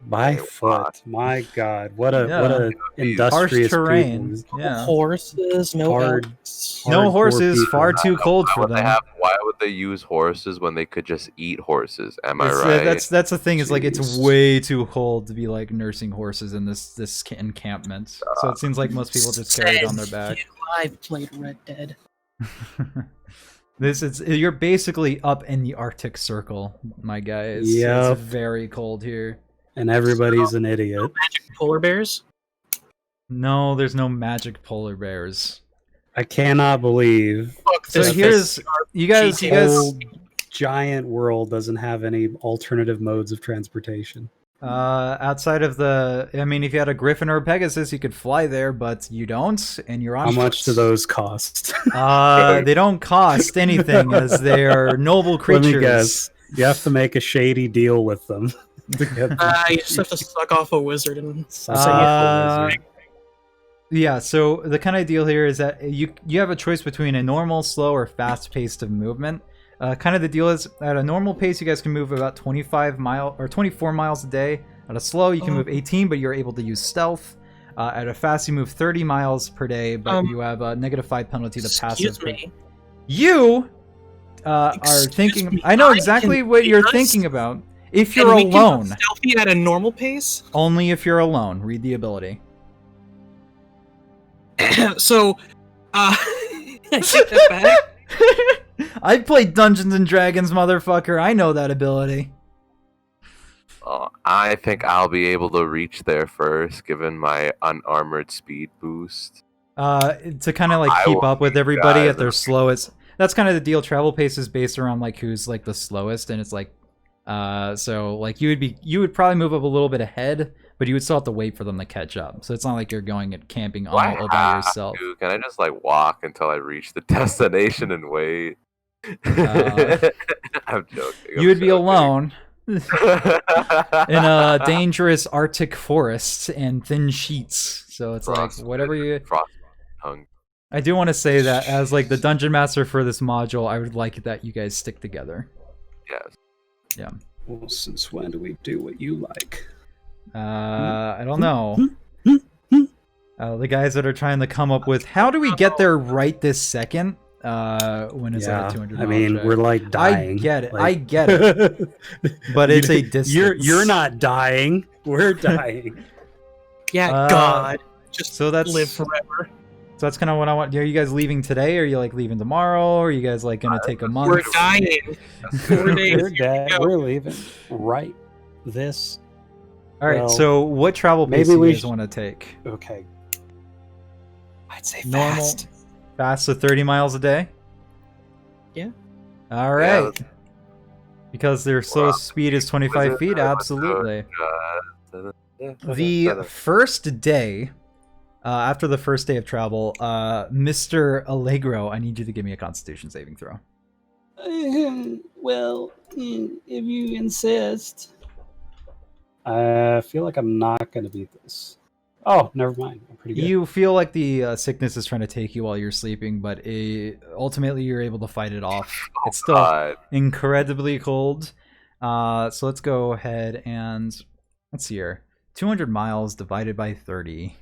By Hey, foot. My God, what a Yeah. industrious terrain. people. Yeah. Horses, no Hard- elks. No Hardcore horses, people. far too cold Why for would them. they have? Why would they use horses when they could just eat horses? Am I It's, right? that's the thing. Is like it's Jeez. way too cold to be like nursing horses in this encampment. So it seems like most people just carry it on their back. I've played Red Dead. You're basically up in the Arctic Circle, my guys. Yep. It's very cold here. And everybody's an idiot. Magic polar bears. No, there's no magic polar bears. I cannot believe Fuck So this. here's you guys. old giant world doesn't have any alternative modes of transportation. Outside of the, I mean, if you had a griffin or a pegasus, you could fly there, but you don't, and you're on How much do foot. those cost? They don't cost anything, as they are noble Let creatures. me guess. You have to make a shady deal with them to get them. You just have to suck off a wizard and Uh, Yeah, so the kind of deal here is that you have a choice between a normal, slow, or fast pace of movement. Kind of the deal is at a normal pace, you guys can move about 24 miles a day. At a slow, you can move 18, but you're able to use stealth. At a fast, you move 30 miles per day, but you have a -5 penalty to passive. Excuse me. You are Excuse thinking. me, I know I exactly can what be you're nice. thinking about. If And you're we can alone, stealthy at a normal pace. only if you're alone. Read the ability. So, I take that back. I've played Dungeons and Dragons, motherfucker. I know that ability. I think I'll be able to reach there first, given my unarmored speed boost. To kind of like I keep will up with keep everybody guys at their slowest. That's kind of the deal. Travel pace is based around like who's like the slowest, and it's like, so like you would probably move up a little bit ahead, but you would still have to wait for them to catch up. So it's not like you're going and camping all by yourself. Dude, can I just like walk until I reach the destination and wait? I'm joking. You would be alone in a dangerous Arctic forest and thin sheets. So it's like whatever you. I do want to say that as like the dungeon master for this module, I would like that you guys stick together. Yes. Yeah. Well, since when do we do what you like? I don't know. The guys that are trying to come up with how do we get there right this second? When is that a 200? I mean, we're like dying. I get it. Like... I get it. But it's a distance. You're not dying. We're dying. Yeah, God, just so that's live forever. So that's kind of what I want. Are you guys leaving today? Or are you like leaving tomorrow? Or are you guys like gonna take a month? We're dying. 4 days. We're dead. We're leaving right this. All right. Well, so what travel pace maybe do we you guys want to take? Okay. I'd say Normal. fast. Fast to 30 miles a day? Yeah. All right. Yeah. Because their slowest speed is 25 feet? Absolutely. The first day, after the first day of travel, Mr. Allegro, I need you to give me a Constitution saving throw. Well, if you insist. I feel like I'm not going to beat this. Oh, never mind. I'm pretty good. You feel like the sickness is trying to take you while you're sleeping, but ultimately you're able to fight it off. It's still incredibly cold. So let's go ahead and let's see here. 200 miles divided by 30.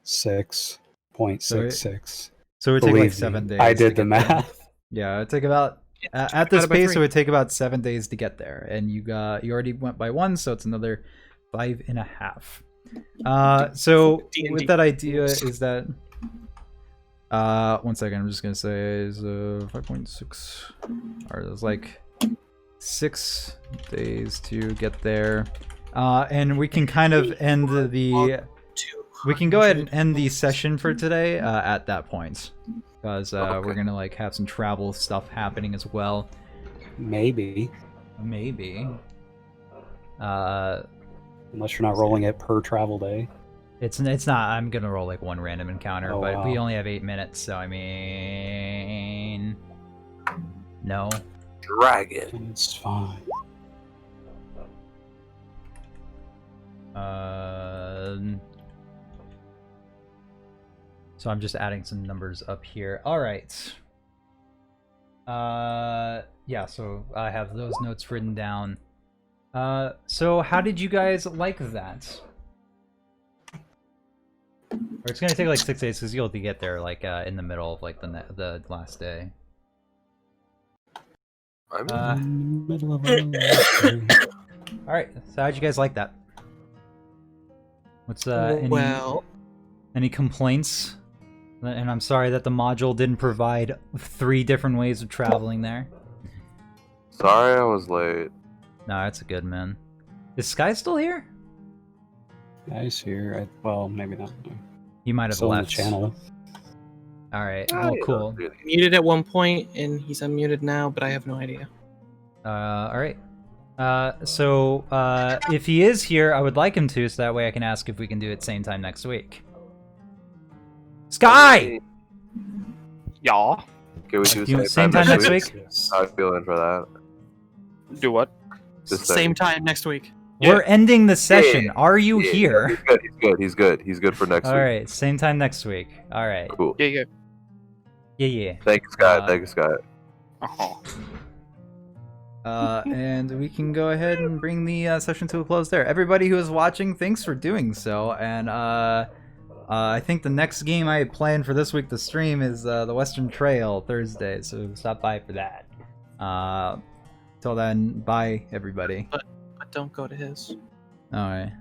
6.66. So it would take like 7 days. I did the math. There. Yeah, it would take about at this pace it would take about 7 days to get there, and you already went by 1, so it's another 5.5. So with that idea is that 1 second, I'm just gonna say is 5.6, or there's like 6 days to get there, and we can kind of end we can go ahead and end the session for today at that point, because we're gonna like have some travel stuff happening as well. Maybe. Unless you're not rolling it per travel day. It's not. I'm gonna roll like one random encounter, but wow. we only have 8 minutes, so I mean, no. Dragon. It's fine. So I'm just adding some numbers up here. All right. Yeah. So I have those notes written down. So how did you guys like that? Or it's gonna take like 6 days because you'll have to get there like in the middle of like the last day. I'm in the middle of a all right. So how'd you guys like that? What's any complaints? And I'm sorry that the module didn't provide 3 different ways of traveling there. Sorry I was late. No, that's a good man. Is Skye still here? Nice here. Well, maybe not. He might have Still left. on the channel. All right. Oh, cool. Muted at one point, and he's unmuted now, but I have no idea. All right. So if he is here, I would like him to, so that way I can ask if we can do it same time next week. Skye! Yeah. Can we do same time next week? How are you feeling for that? Do what? Same time next week. We're ending the session. Are you here? He's good. He's good for next week. All right, same time next week. All right. Cool. Yeah. Thank you, Scott. Thank you, Scott. Uh-huh. And we can go ahead and bring the session to a close there. Everybody who is watching, thanks for doing so. And I think the next game I planned for this week to stream is the Western Trail Thursday, so stop by for that. Till then, bye everybody. But don't go to his. All right.